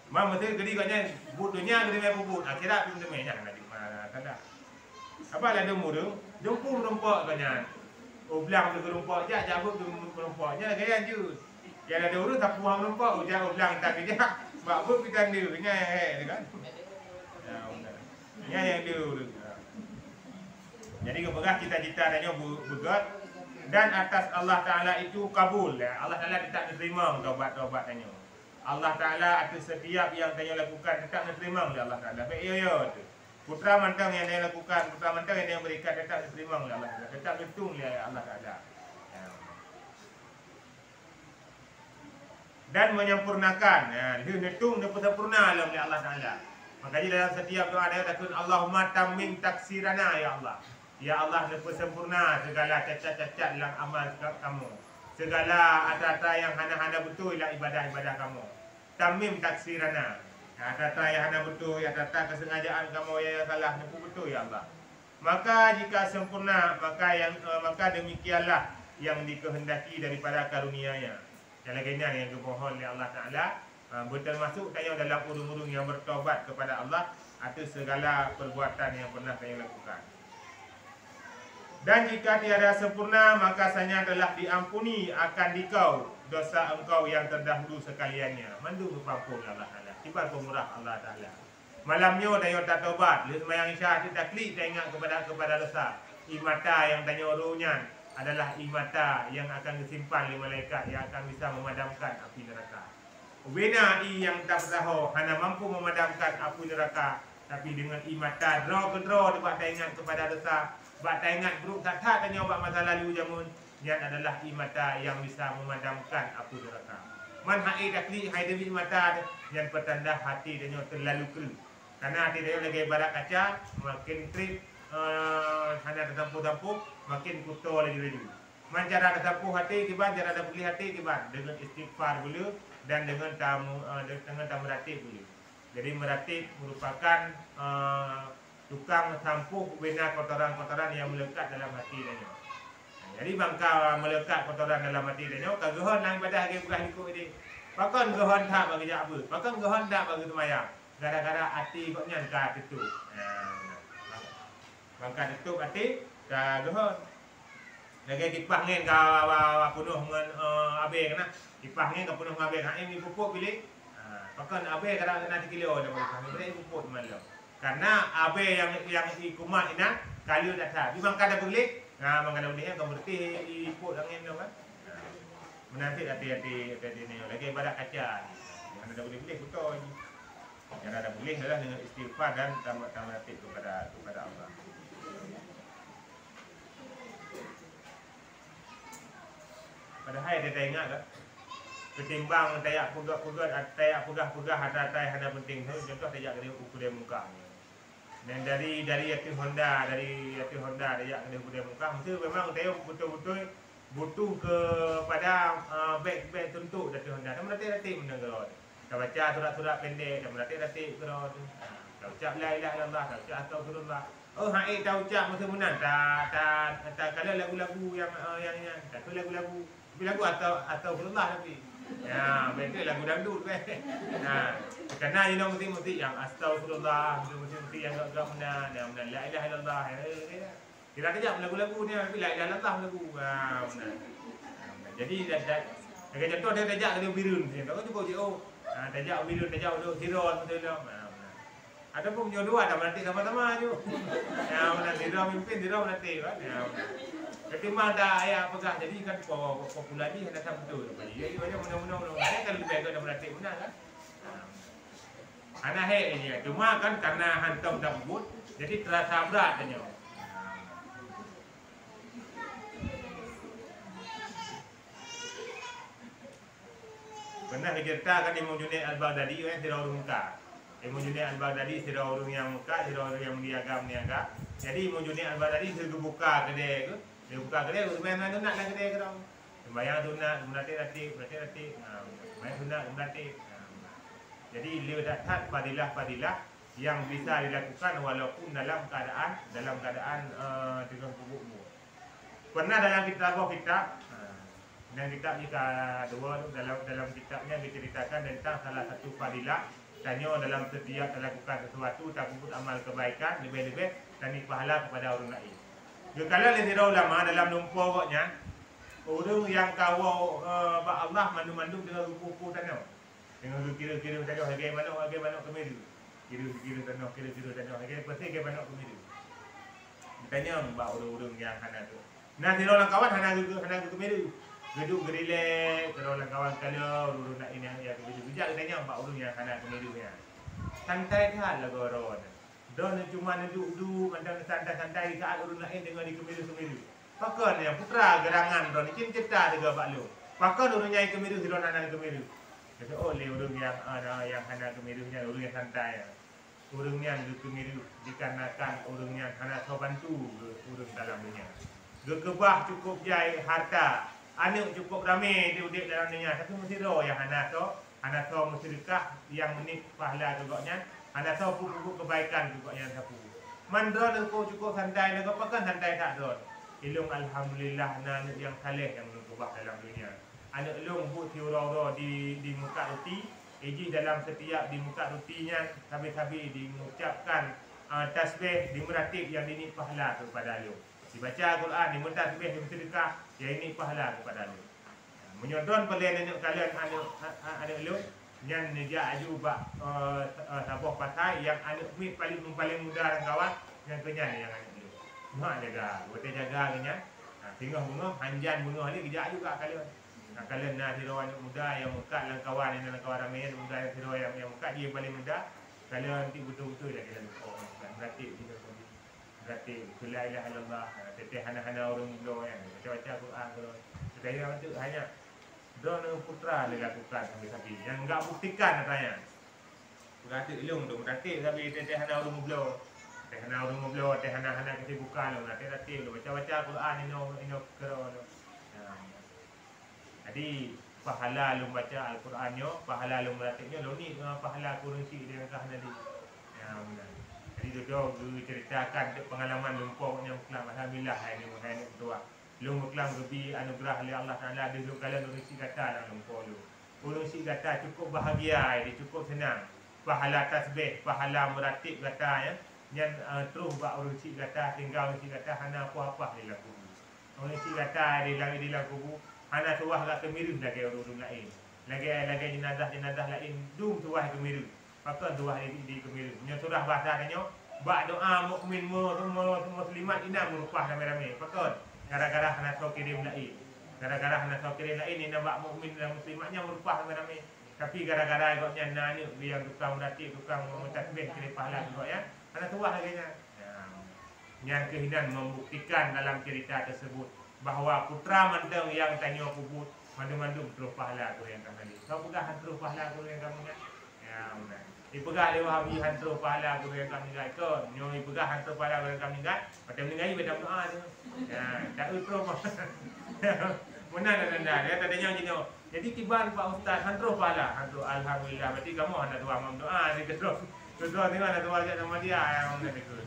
Mam betul gedi katnya but dunia gedi mai bubut akhirat pun temai nak di mana kada. Apa lah demu tu? Jumpu merompak katnya. Oblang tu merompak je, jabut tu merompaknya gaya je. Yang ada urus tak puang merompak, ujang oblang tak dia. Bak but kita dia ingat kan. Ya yang dia urus. Jadi kepegah cita-cita danyo begot dan atas Allah Taala itu kabul. Allah Taala tidak terima taubat-taubat danyo. Allah Ta'ala atas setiap yang dia lakukan tetap diterima oleh Allah Ta'ala. Baik ya tu. Putra mantang yang dia lakukan, putra mantang yang dia berikan tetap diterima oleh Allah Ta'ala. Tetap betul oleh Allah Ta'ala. Dan menyempurnakan. Dia netung dia sempurna oleh Allah Ta'ala. Makanya dalam setiap doa dia takut Allahumma tammim taksirana ya Allah. Ya Allah dia sempurna segala cacat-cacat dalam amal kamu. Segala ada-ada yang hana-hana betul lah ibadah-ibadah kamu. Tamim taksirana. Ada-ada yang hana betul, ada-ada kesengajaan kamu yang salah nipu betul ya Allah. Maka jika sempurna, maka demikianlah yang dikehendaki daripada karunia-Nya. Yang lainnya yang kemohon oleh Allah Taala bertermasuk tanya dalam urung-urung yang bertaubat kepada Allah atas segala perbuatan yang pernah saya lakukan. Dan jika tiada sempurna, maka sanya telah diampuni akan dikau dosa engkau yang terdahulu sekaliannya. Mandu berpampung Allah Ta'ala. Tiba pemurah Allah Ta'ala. Malamnya dayo tak taubat. Lalu semayang isya tak klik tak ingat kepada dosa. Imata yang tanya urunya adalah imata yang akan disimpan oleh malaikat yang akan bisa memadamkan api neraka. Wena yang tak tahu hanya mampu memadamkan api neraka, tapi dengan imata draw ke draw dia tak ingat kepada dosa. Bak tak ingat buruk tak tanya buat masa lalu jamun. Yang adalah imata yang bisa memadamkan api neraka. Man hai dakli hai dewi mata yang pertanda hati dia terlalu keruh. Karena hati dia lagi ibarat kaca, makin trip hanya tertampu-tampu, makin kotor lagi. Man cara tertampu hati kiban, cara ada beli hati kiban dengan istighfar dulu dan dengan tamu meratib dulu. Jadi meratib merupakan tukang tampuh bina kotoran-kotoran yang melekat dalam hati dia. Jadi bangka melekat kotoran dalam hati dia, kagehon nang ibadah lagi bukan ikut dia. Pakan gehon tak bagi jabu, pakan gehon tak bagi semayang. Gara-gara hati koknya ka itu. Mangkat tutup hati dah dohon. Lagi kipas ngin ka penuh dengan abe kena. Kipas ngin ka penuh dengan abe. Hak ini pupuk pilih. Pakan abe kadang kena 3 kilo dah boleh. Boleh pupuk malam. Karena abe yang ikumat ina kali dah tak. Di mangkat dah boleh. Mangkat dah boleh kan berarti iput angin tu kan. Menanti hati-hati ni lagi ibadat kaca. Yang dah boleh putar lagi. Yang dah boleh adalah dengan istighfar dan tamat kepada Allah. Padahal dia ingat ke ketimbang tayak pegah-pegah ada penting tu contoh tayak dia ukur dia muka. Dan dari Yati Honda tayak dia ukur dia muka mesti memang tayak betul-betul butuh kepada beg tentu dari Honda. Dan melatih mendengar. Dah baca surat-surat pendek dan melatih kerana dah ucap la ilaha illallah, dah ucap astagfirullah. Oh, hai dah ucap mesti menang. Tak kalau lagu-lagu yang tak tu lagu-lagu atau berlah tapi. Ya, betul lagu dangdut kerana you know mesti yang astagfirullah, mesti yang agak menang, yang la ilaha illallah. Kira kejap lagu-lagu ni tapi la ilaha illallah lagu. Jadi dah contoh dia tajak dia birun. Kau cuba tajak birun, tajak duk siron betul dah. Ada pun jodoh ada berarti sama-sama je. Ya, benar siron mimpin siron berarti kan. Ya. Ketimbang dah ayah pegah jadi kan popular ni ada sama betul. Jadi banyak mudah-mudahan kalau lebih agak dah berlatih benar kan. Anak ini cuma kan karena hantam tak begut jadi terasa berat tanya. Pernah cerita kan Imam Junaid Al-Baghdadi kan sirah urung muka. Imam Junaid Al-Baghdadi sirah urung yang muka, sirah urung yang meniaga. Jadi Imam Junaid Al-Baghdadi sirah buka kedai ke. Dia buka kedai, main tu nak lah kedai ke orang. Sembayang tu nak, berlatih. Main tu nak, berlatih. Jadi dia dapat fadilah yang bisa dilakukan walaupun dalam keadaan dengan kubur. Pernah dalam kitab dan kitab jika dua dalam kitabnya diceritakan tentang salah satu fadilah tanya dalam setiap melakukan sesuatu tak puput amal kebaikan lebih-lebih dan pahala kepada orang lain. Kalau lezira ulama dalam lumpur pokoknya orang yang kawau Allah mandu-mandu dengan rupu-rupu tanah. Dengan kira-kira tanah bagaimana kemiru. Kira-kira tanah pasti bagaimana kemiru. Ditanya mbak orang-orang yang hana tu. Nah, dira orang kawan hana kemiru. Geduk gerilek kalau orang kawan kalau urun nak ini yang bijak ditanya mbak urun yang hana kemirunya. Santai dah lah goron. Don cuma duduk macam santai-santai saat urun lain dengan di kemiru-kemiru. Pakan yang putra gerangan don ikin cerita juga Pak Lu. Pakan urun nyai kemiru si don anak kemiru. Kata oh le urun yang hana kemirunya urun yang santai. Urun yang kemiru dikarenakan urun yang hana so bantu urun dalam dunia. Gekebah cukup jai harta. Anak cukup ramai diudik dalam dunia. Tapi mesti roh yang hana so musyrikah yang menik pahala juga anda tahu pupuk kebaikan juga yang sapu. Mandra lengkau cukup santai, lengkau pakan santai tak don. Ilung alhamdulillah anak yang saleh yang berubah dalam dunia. Anak ilung bu tiura-ura di muka roti, eji dalam setiap di muka rotinya habis-habis mengucapkan tasbih di meratib yang ini pahala kepada ilung. Dibaca Quran, di tasbih di sedekah, yang ini pahala kepada ilung. Menyodon pelian kalian anak ilung yang dia aju sabuh pasal yang anak mi paling muda dan kawan yang kenyang yang anak dia. Mak jaga, betul jaga kenyang. Tinggal bunga, hanjan bunga ni kerja aju kat kalian. Kalian nak hero anak muda yang muka dan kawan yang kawan ramai yang muda yang hero yang muka dia paling muda. Kalian nanti betul-betul dah kalian lupa. Berarti kita sendiri. Berarti la ilaha illallah. Teteh hana-hana orang muda yang baca Quran kalau. Saya itu hanya don putra dilakukan sampai-sampai yang enggak buktikan katanya. Berarti ilung tu berarti tapi teteh hana urung mublo. Teh hana urung mublo, teh hana kesibukan lu berarti lu baca Quran ino kero. Jadi pahala lu baca Al-Qurannya, pahala lu melatihnya lu ni pahala kurunsi dia kah tadi. Ya benar. Jadi tu ceritakan pengalaman lumpur yang kelam alhamdulillah ini mengenai doa. Lu muklam gebi anugerah oleh Allah Taala dulu kalian urus kata dalam lumpur lu. Urus kata cukup bahagia, dia cukup senang. Pahala tasbih, pahala meratib kata ya. Nyan terus buat orang cik kata tinggal orang cik kata hana apa-apa di laku. Orang cik kata di laku hana tuah kat kemiru lagi orang lain. Lagi jenazah lain dum tuah kemiru. Maka tuah di kemiru. Nya surah bahasa tanya bak doa mukmin muslimat ina merupah ramai-ramai. Maka gara-gara hana so kirim lain. Gara-gara hana so kirim lain ina bak mukmin dan muslimatnya merupah ramai-ramai. Tapi gara-gara agaknya nani yang tukang berarti tukang mentasbih kira pahala juga ya. Karena tuah lagi yang kehidupan membuktikan dalam cerita tersebut bahawa putra mandang yang tanya kubut mandum-mandum terus pahala tu yang kami. Kau pegang terus pahala tu yang kami ya. Dipegang lewat habihan terus pahala tu yang kami gak itu. Nyo dipegang terus pahala tu yang kami gak. Pada mendengar baca doa tu. Ya, tak terus. Mana dah dia tadinya gini. Jadi tiba Pak Ustaz hantu pahala. Hantu alhamdulillah berarti kamu hendak doa doa ni terus. Terus ni mana doa kat nama dia yang nak ikut.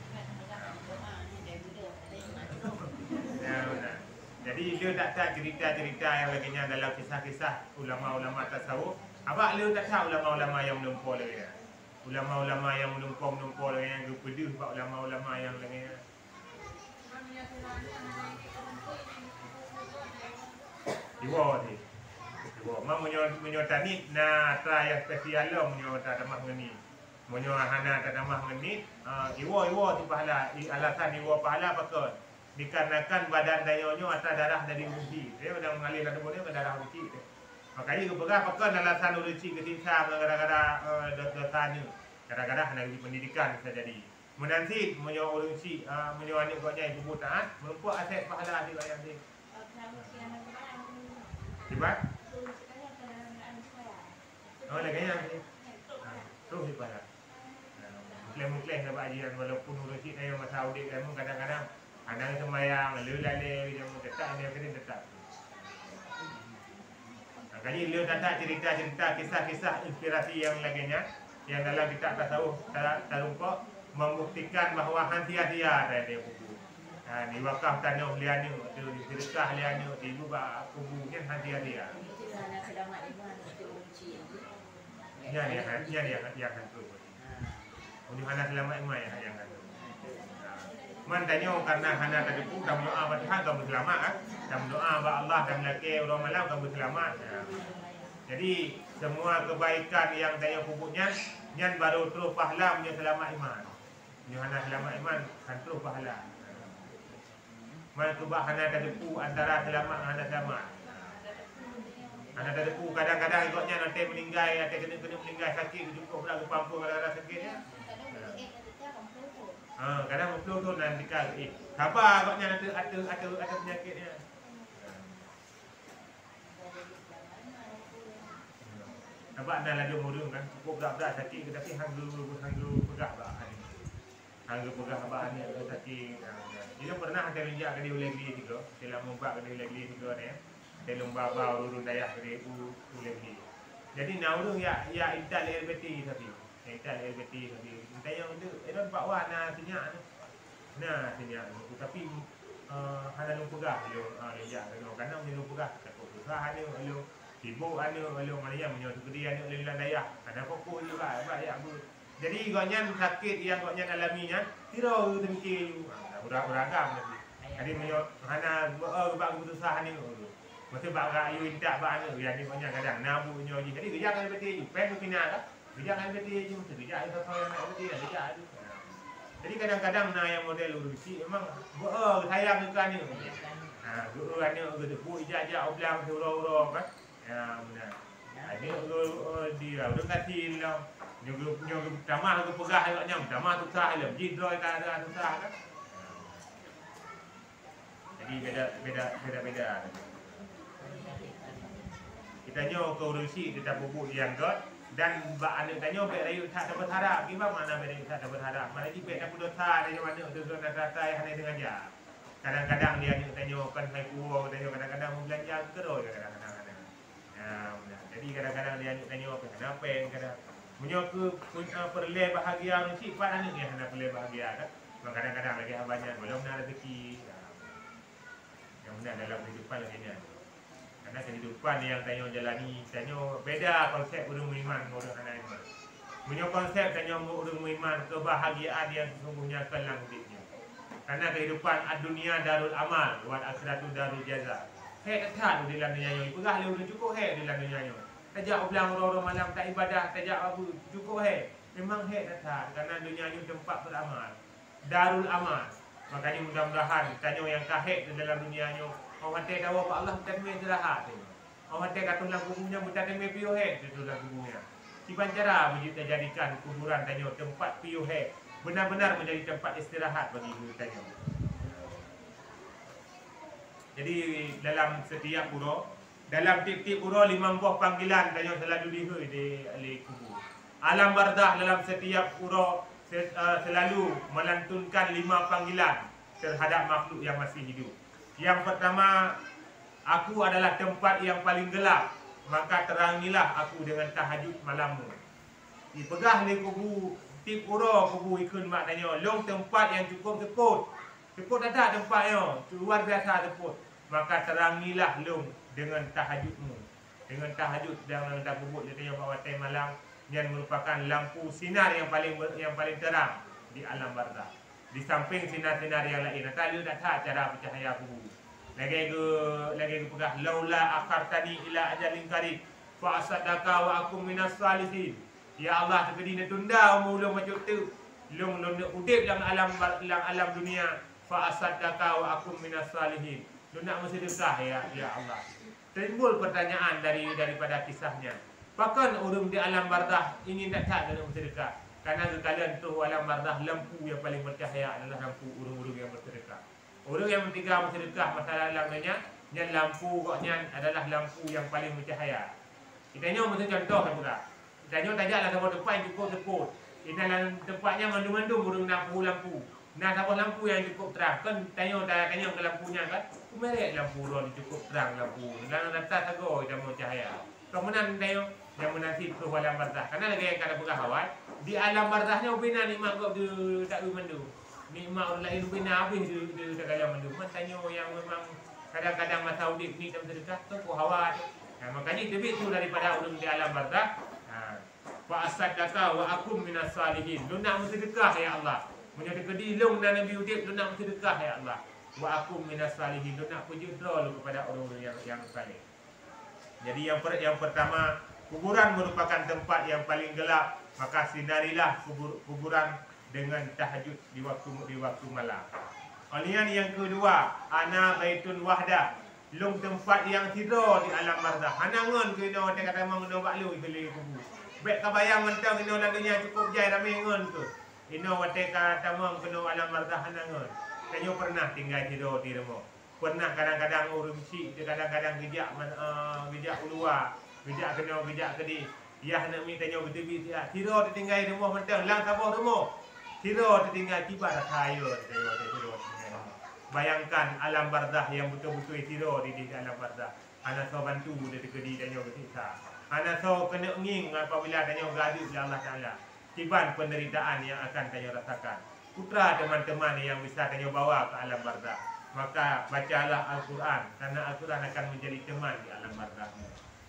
Ya benar. Jadi dia tak tahu cerita-cerita yang laginya dalam kisah-kisah ulama-ulama tasawuf. Apa dia tak tahu ulama-ulama yang melumpur lagi. Ulama-ulama yang melumpur lagi yang pedih pak ulama-ulama yang laginya. Iwo ni. Iwo mau menyo tani na tra yang spesial lo menyo tak tamah ngeni. Menyo hana tak tamah ngeni. Iwo tu pahala. Alasan iwo pahala pakon. Dikarenakan badan dayonyo atas darah dari uji. Dia sudah mengalir ke tubuh dia ke darah uji. Makanya keberapa pakon alasan uji kesiksa gara-gara dosa-dosanya. Gara-gara hana pendidikan bisa jadi. Menanti menyo uji menyo anik koknya ibu taat merupakan aset pahala di yang ni. Dibat? Oh, lagi yang ni. Terus di pahala. Mungkin-mungkin dapat ajian walaupun urusi saya masa audit kamu kadang-kadang anak sembahyang, lelai dia mau tetap dia kena tetap. Kali dia datang cerita-cerita kisah-kisah inspirasi yang lainnya yang dalam kitab tasawuf tarumpa membuktikan bahawa hati-hati ada dia buku. Ni wakaf tanah lianu, tu sedekah lianu, ibu bak kubunya hati-hati ya. Ya dia akan tu. Untuk hana selamat iman yang akan. Man tanya karena hana tadi pun dalam doa Fatihah kamu selamat kan? Dalam doa ba Allah dan laki orang malam kamu selamat. Jadi semua kebaikan yang tanya pupuknya nyan baru terus pahala punya selamat iman. Punya hana selamat iman kan terus pahala. Man kebah hana tadi pun antara selamat hana selamat. Hana tadi pun kadang-kadang ikutnya nanti meninggal atau kena meninggal sakit jumpa pula ke pampu gara-gara sakitnya. Kadang betul tu nanti kali. Sabar agaknya nanti ada penyakitnya. Nampak dah laju murung kan. Cukup berat-berat sakit tapi hanggu pegah bah ni. Hanggu pegah bah ni sakit. Dia pernah ada linjak ke dia oleh dia juga. Dalam membak ke dia oleh dia juga ni. Dia lomba bau urun dayah ke dia oleh dia. Jadi naurung ya idal LBT tapi. Idal LBT tapi. Tanya untuk edan pak wan sinyak ni. Nah sinyak tu tapi hana lu pegah lu ya kadang lu pegah takut susah ni lu sibuk anu lu Malaysia menyo gede anu lilan dayah ada fokus juga banyak bu. Jadi gaknya sakit yang gaknya alaminya tiro temki urang-urang nanti. Jadi menyo hana bak susah ni mesti bak ayu indak bak anu yang ni gaknya kadang nabu menyo jadi kerja kan betul pen pina kan. Kerja kan betul je mesti kerja itu yang nak betul kerja tu. Jadi kadang-kadang yang model urusi memang sayang juga ni. Guru ni gede ijazah oblang urang-urang kan. Ya benar. Ini dia udah kasih lah. Nyogu tamah ke pegah agaknya, tamah susah lah. Jidroi tak ada susah kan. Jadi beda. Kita nyo ke urusi kita bubuk yang god. Dan bak anak tanya baik rayu tak dapat harap. Gimana mana baik rayu tak dapat harap? Mana ji baik dapat dosa dari mana tu zona rata yang hanya dengan dia. Kadang-kadang dia tanya kan saya kuah, tanya kadang-kadang mau belanja terus kadang-kadang. Jadi kadang-kadang dia tanya kenapa kadang punya perle bahagia si pak anak dia hendak perle bahagia kan. Kadang-kadang lagi banyak belum ada rezeki. Yang benar dalam kehidupan lainnya. Karena kehidupan yang tanya jalani, tanya beda konsep orang beriman, orang anak iman. Punya konsep tanya orang beriman kebahagiaan yang sesungguhnya kelang hidupnya. Karena kehidupan dunia darul amal, wal akhiratu darul jaza. Hek tak di dalam dunia ni. Pegah le cukup hek di dalam dunia ni. Tajak ulang orang malam tak ibadah, tajak abu cukup hek. Memang hek tak karena dunia ni tempat beramal. Darul amal. Makanya mudah-mudahan tanya yang kahek di dalam dunia ni. Orang hati tahu apa Allah bukan main istirahat. Orang hati kata ulang kubunya bukan main piu hek di dalam kubunya. Tiban cara kita jadikan kuburan tanya tempat piu hek. Benar-benar menjadi tempat istirahat bagi kita tanya. Jadi dalam setiap pura, dalam tiap-tiap pura 5 buah panggilan tanya selalu dihoi di kubur. Alam barzah dalam setiap pura selalu melantunkan 5 panggilan terhadap makhluk yang masih hidup. Yang pertama, aku adalah tempat yang paling gelap, maka terangilah aku dengan tahajud malammu. Dipegah di kubur, tip pura kubur ikun maknanya long tempat yang cukup sekut. Sekut ada tempatnya, luar biasa sekut. Maka terangilah long dengan tahajudmu. Dengan tahajud dan kubur dia tanya bahawa time malam yang merupakan lampu sinar yang paling terang di alam barzah. Di samping sinar-sinar yang lain. Nanti dia tak cara bercahaya kubur. Lagi ke pegah laula akhartani ila ajalin qarib fa asadaka wa akum minas salihin. Ya Allah terkedi nak tunda umur long macam tu. Long udip dalam alam dunia fa asadaka wa akum minas salihin. Lu nak bersedekah ya Allah. Timbul pertanyaan daripada kisahnya. Bahkan orang di alam barzah ingin tak nak bersedekah. Karena kekalian tu alam barzah lampu yang paling bercahaya adalah lampu orang-orang yang bersedekah. Orang yang bertiga bersedekah masalah alamnya, yang lampu koknya adalah lampu yang paling bercahaya. Kita nyo mesti contoh kan pula. Kita nyo tajaklah sama tempat yang cukup seput. Ini dalam tempatnya mandum-mandum orang lampu. Nah, apa lampu yang cukup terang kan tanya ke lampunya kan. Merek lampu ron cukup terang lampu. Dan atas ago kita mau cahaya. Kemudian tanya yang menasib ke alam barzah. Karena lagi yang kata pegah awal di alam barzahnya ubina nikmat kau di tak mandu. Nikmat orang lain ubina habis di dalam mandu. Man tanya yang memang kadang-kadang masa udip ni tak bersedekah tu kau hawa. Nah, makanya lebih tu daripada orang di alam barzah. Fa asadaka wa akum minas salihin. Lu nak bersedekah ya Allah. Menjadi kedilung dan Nabi udip lu nak bersedekah ya Allah. Wa akum minas salihin. Lu nak puji doa lu kepada orang-orang yang saleh. Jadi yang pertama, kuburan merupakan tempat yang paling gelap, maka sinarilah kuburan dengan tahajud di waktu malam. Kemudian yang kedua, ana baitun wahdah, long tempat yang tidur di alam barzah. Hanangan ke ino dia kata mang ino baklu beli kubur. Baik kabayang mentang ino lagunya cukup jai ramai ngon tu. Ino wate kata mang kena alam barzah hanangan. Tanyo pernah tinggal tidur di rumah. Pernah kadang-kadang orang cik dia kadang-kadang gejak ulua, gejak kedi. Ya nak mi tanya betul dia. Tidur tertinggal di rumah mentang lang sabah rumah. Tidur tertinggal tiba dah kaya tidur. Bayangkan alam barzah yang betul-betul tidur di alam barzah. Ana so bantu dia terkedi tanya bersiksa. Ana so kena nging apabila tanya gaduh dengan Allah Taala. Tiban penderitaan yang akan tanya rasakan. Putra teman-teman yang bisa tanya bawa ke alam barzah. Maka bacalah Al-Quran karena Al-Quran akan menjadi teman di alam barzah.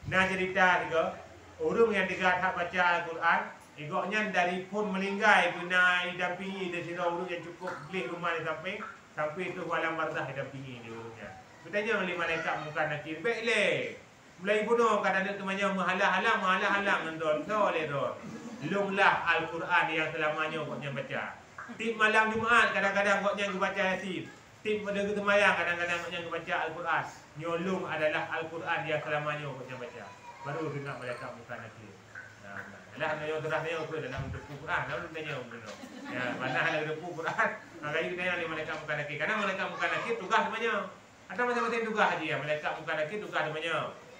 Nah cerita juga orang yang dekat hak baca Al-Quran, igoknya dari pun melinggai guna didampingi dari sini orang yang cukup beli rumah di samping sampai tu alam barzah didampingi dia orangnya. Bertanya oleh malaikat muka nakir, baik le. Mulai bunuh kadang ada temannya menghalang mendol oleh dol. Lunglah Al-Quran yang selamanya goknya baca. Tip malam Jumaat kadang-kadang goknya baca Yasin. Tim pada ketemayang kadang-kadang yang baca Al-Quran. Nyolong adalah Al-Quran yang selamanya baca baca. Baru dengar mereka bukan lagi. Nah, nyo terah nyo ke dalam depu Quran. Lalu tanya benar. Ya, mana ada depu Quran? Maka itu tanya mereka bukan lagi. Karena mereka bukan lagi tugas namanya. Ada macam-macam tugas dia. Mereka bukan lagi tugas namanya.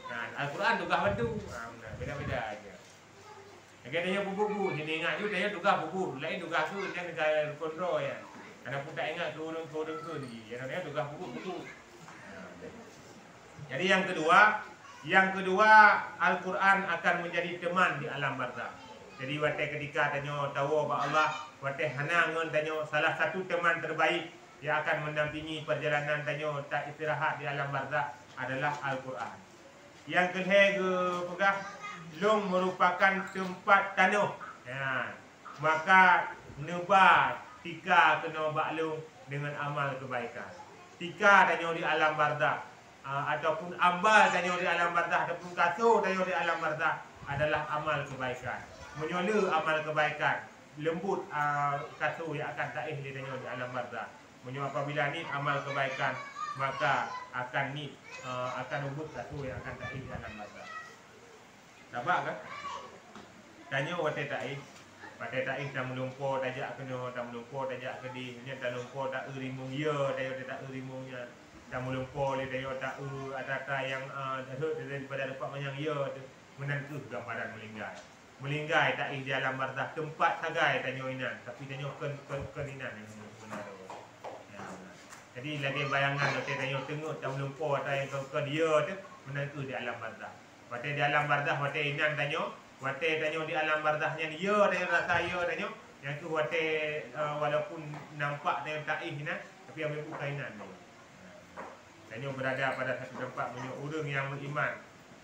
Nah, Al-Quran tugas bantu. Beda-beda aja. Lagi tanya buku-buku. Sini ingat juga tanya tugas buku. Lain tugas tu yang negara kontrol ya. Karena pun tak ingat turun tu ni. Yang namanya tugas buku. Jadi yang kedua Al-Quran akan menjadi teman di alam barzah. Jadi waktu ketika tanya tahu apa Allah, waktu hanangan tanya salah satu teman terbaik yang akan mendampingi perjalanan tanya tak istirahat di alam barzah adalah Al-Quran. Yang ketiga pegah long merupakan tempat tanah. Ya. Maka nebar tika kena baklung dengan amal kebaikan. Tika tanya di alam barzakh ataupun ambal tanya di alam barzakh ataupun kasur tanya di alam barzakh adalah amal kebaikan. Menyola amal kebaikan, lembut kasur yang akan taih di tanya di alam barzakh. Menyola apabila ni amal kebaikan, maka akan ni akan lembut kasur yang akan taih di alam barzakh. Nampak kan? Tanya watai taih. Watai taih tak melumpur tajak kena, tak melumpur tajak kedih. Nya tak lumpur tak rimung ya, dia tak rimungnya. Tak melumpur dia tak ada yang daripada dapat yang ya tu menentu gambaran melinggai. Melinggai taih di alam barzakh tempat sagai tanya inan, tapi tanya keninan yang benar. Ya. Jadi lagi bayangan watai tanya tengok tak melumpur atau yang dia tu menentu di alam barzakh. Watai di alam barzakh watai inan tanya. Watai tanya di alam barzakhnya dia tanya rasa ya tanya. Yang tu watai walaupun nampak tanya taih ni tapi ambil kainan dia. Tanya berada pada satu tempat punya orang yang beriman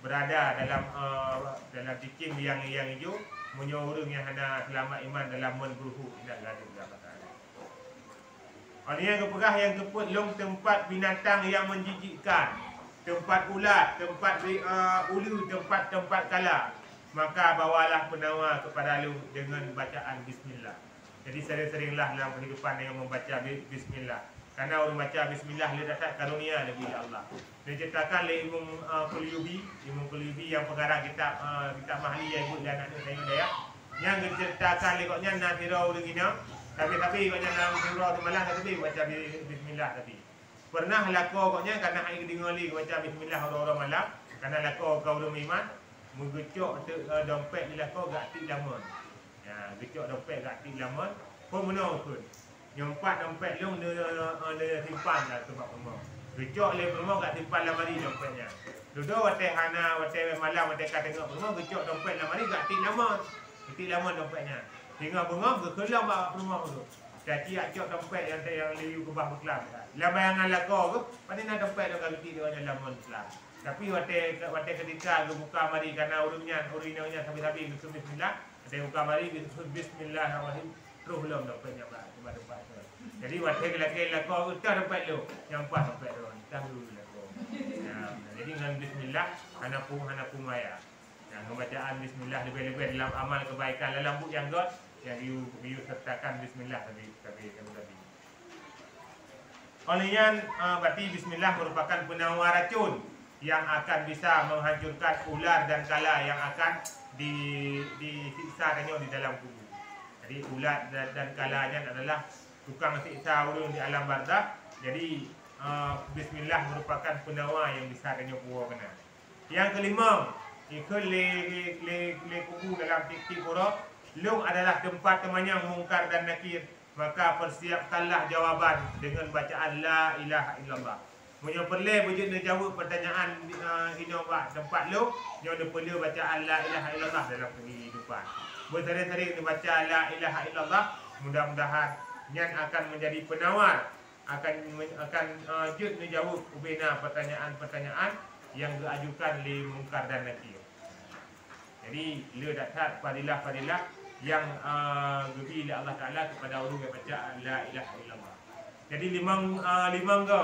berada dalam tikim yang hijau punya orang yang hendak selamat iman dalam menburuh tidak gaduh dapatan. Orang yang kepegah yang keput long tempat binatang yang menjijikkan, tempat ulat, tempat ulu, tempat kala. Maka bawalah penawar kepada lu dengan bacaan bismillah. Jadi sering-seringlah dalam kehidupan yang membaca bismillah. Karena orang baca bismillah dia dapat karunia lebih Allah. Dia ceritakan oleh Imam Qulubi yang pengarang kitab Mahli yang ibu dan anak saya dia. Yang diceritakan lekoknya nasira orang ini. Tapi koknya dalam surah tu malah tapi baca bismillah tapi. Pernah laku koknya karena hari dingoli baca bismillah orang-orang malam karena laku kau orang iman. Menggecok dompet ni lah kau gak tik lamun. Ya, gecok dompet gak tik lamun. Pun menang pun. Nyompat dompet long dia simpan lah sebab rumah. Gecok le rumah gak simpan lamari dompetnya. Duduk watai hana, watai malam, watai kat tengok rumah gecok dompet lamari gak tik lamun. Tik lamun dompetnya. Hingga bengong ke kelam bak rumah tu. Caci acok dompet yang liu ke bah berkelam. Lah bayangan lah kau ke, pada nak dompet dah kalau tik dia lamun kelam. Tapi watai ketika buka mari karena urinnya sambil-sambil bismillah, ada buka mari bismillahirrahmanirrahim terus belum dapatnya tempat. Jadi watai kelakar kau tak dapat lu, yang pas dapat lu. Tak dulu kau. Jadi dengan bismillah hana pun maya. Yang pembacaan bismillah lebih-lebih dalam amal kebaikan dalam buku yang God yang you sertakan bismillah tadi. Olehnya berarti bismillah merupakan penawar racun yang akan bisa menghancurkan ular dan kala yang akan disiksa tanya di dalam kubur. Jadi ular dan kalanya adalah tukang siksa orang di alam barzakh. Jadi bismillah merupakan penawar yang bisa tanya puas kena. Yang kelima, ikut le kubur dalam titik pura, long adalah tempat temanya mungkar dan nakir. Maka persiapkanlah jawaban dengan bacaan la ilaha illallah. Punya perlu wujud dia jawab pertanyaan ini tempat lu, dia ada perlu bacaan la ilaha illallah dalam kehidupan. Bersering-sering dibaca la ilaha illallah, mudah-mudahan yang akan menjadi penawar, akan jut menjawab ubena pertanyaan-pertanyaan yang diajukan oleh mungkar dan nakir. Jadi lu dapat fadilah-fadilah yang diberi oleh Allah Taala kepada orang yang baca la ilaha illallah. Jadi limang ke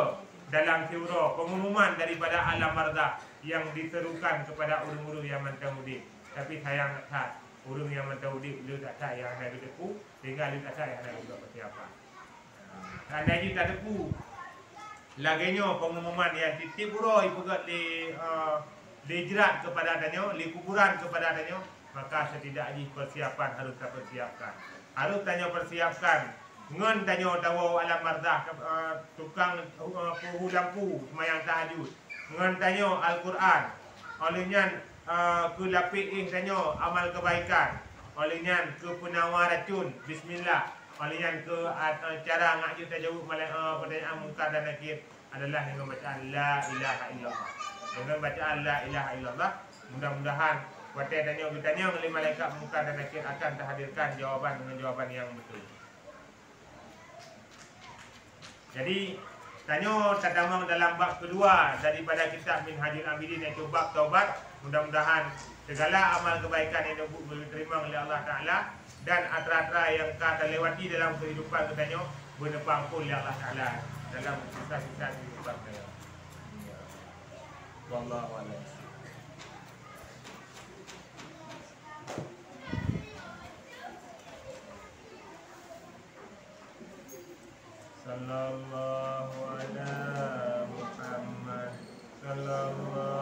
dalam surah pengumuman daripada alam barzakh yang diserukan kepada orang-orang yang mentauhid. Tapi sayang tak, orang yang mentauhid dia tak tahu yang ada depu, tinggal dia tak tahu yang ada juga persiapan. Kerana dia tak depu. Laganya pengumuman yang titip pura ipegat di jerat kepada adanya, di kuburan kepada adanya, maka setidaknya persiapan harus dipersiapkan. Harus tanya persiapkan. Ngan tanya tahu alam barzakh tukang puhu lampu semayang tahajud. Ngan tanya Al-Quran. Olehnya ke lapik tanya amal kebaikan. Olehnya ke penawar racun bismillah. Olehnya ke cara ngajut tajawub pertanyaan mungkar dan nakir adalah dengan bacaan la ilaha illallah. Dengan bacaan la ilaha illallah, mudah-mudahan watai tanya oleh malaikat mungkar dan nakir akan terhadirkan jawapan dengan jawapan yang betul. Jadi tanya terdapat dalam bab kedua daripada kitab Minhajul Abidin iaitu bab taubat. Mudah-mudahan segala amal kebaikan yang diterima oleh Allah Taala dan atra-atra yang kita lewati dalam kehidupan katanya bernepang pun oleh Allah Ta'ala dalam kisah-kisah kehidupan kita. Wallahu a'lam. Sallallahu ala Muhammad sallallahu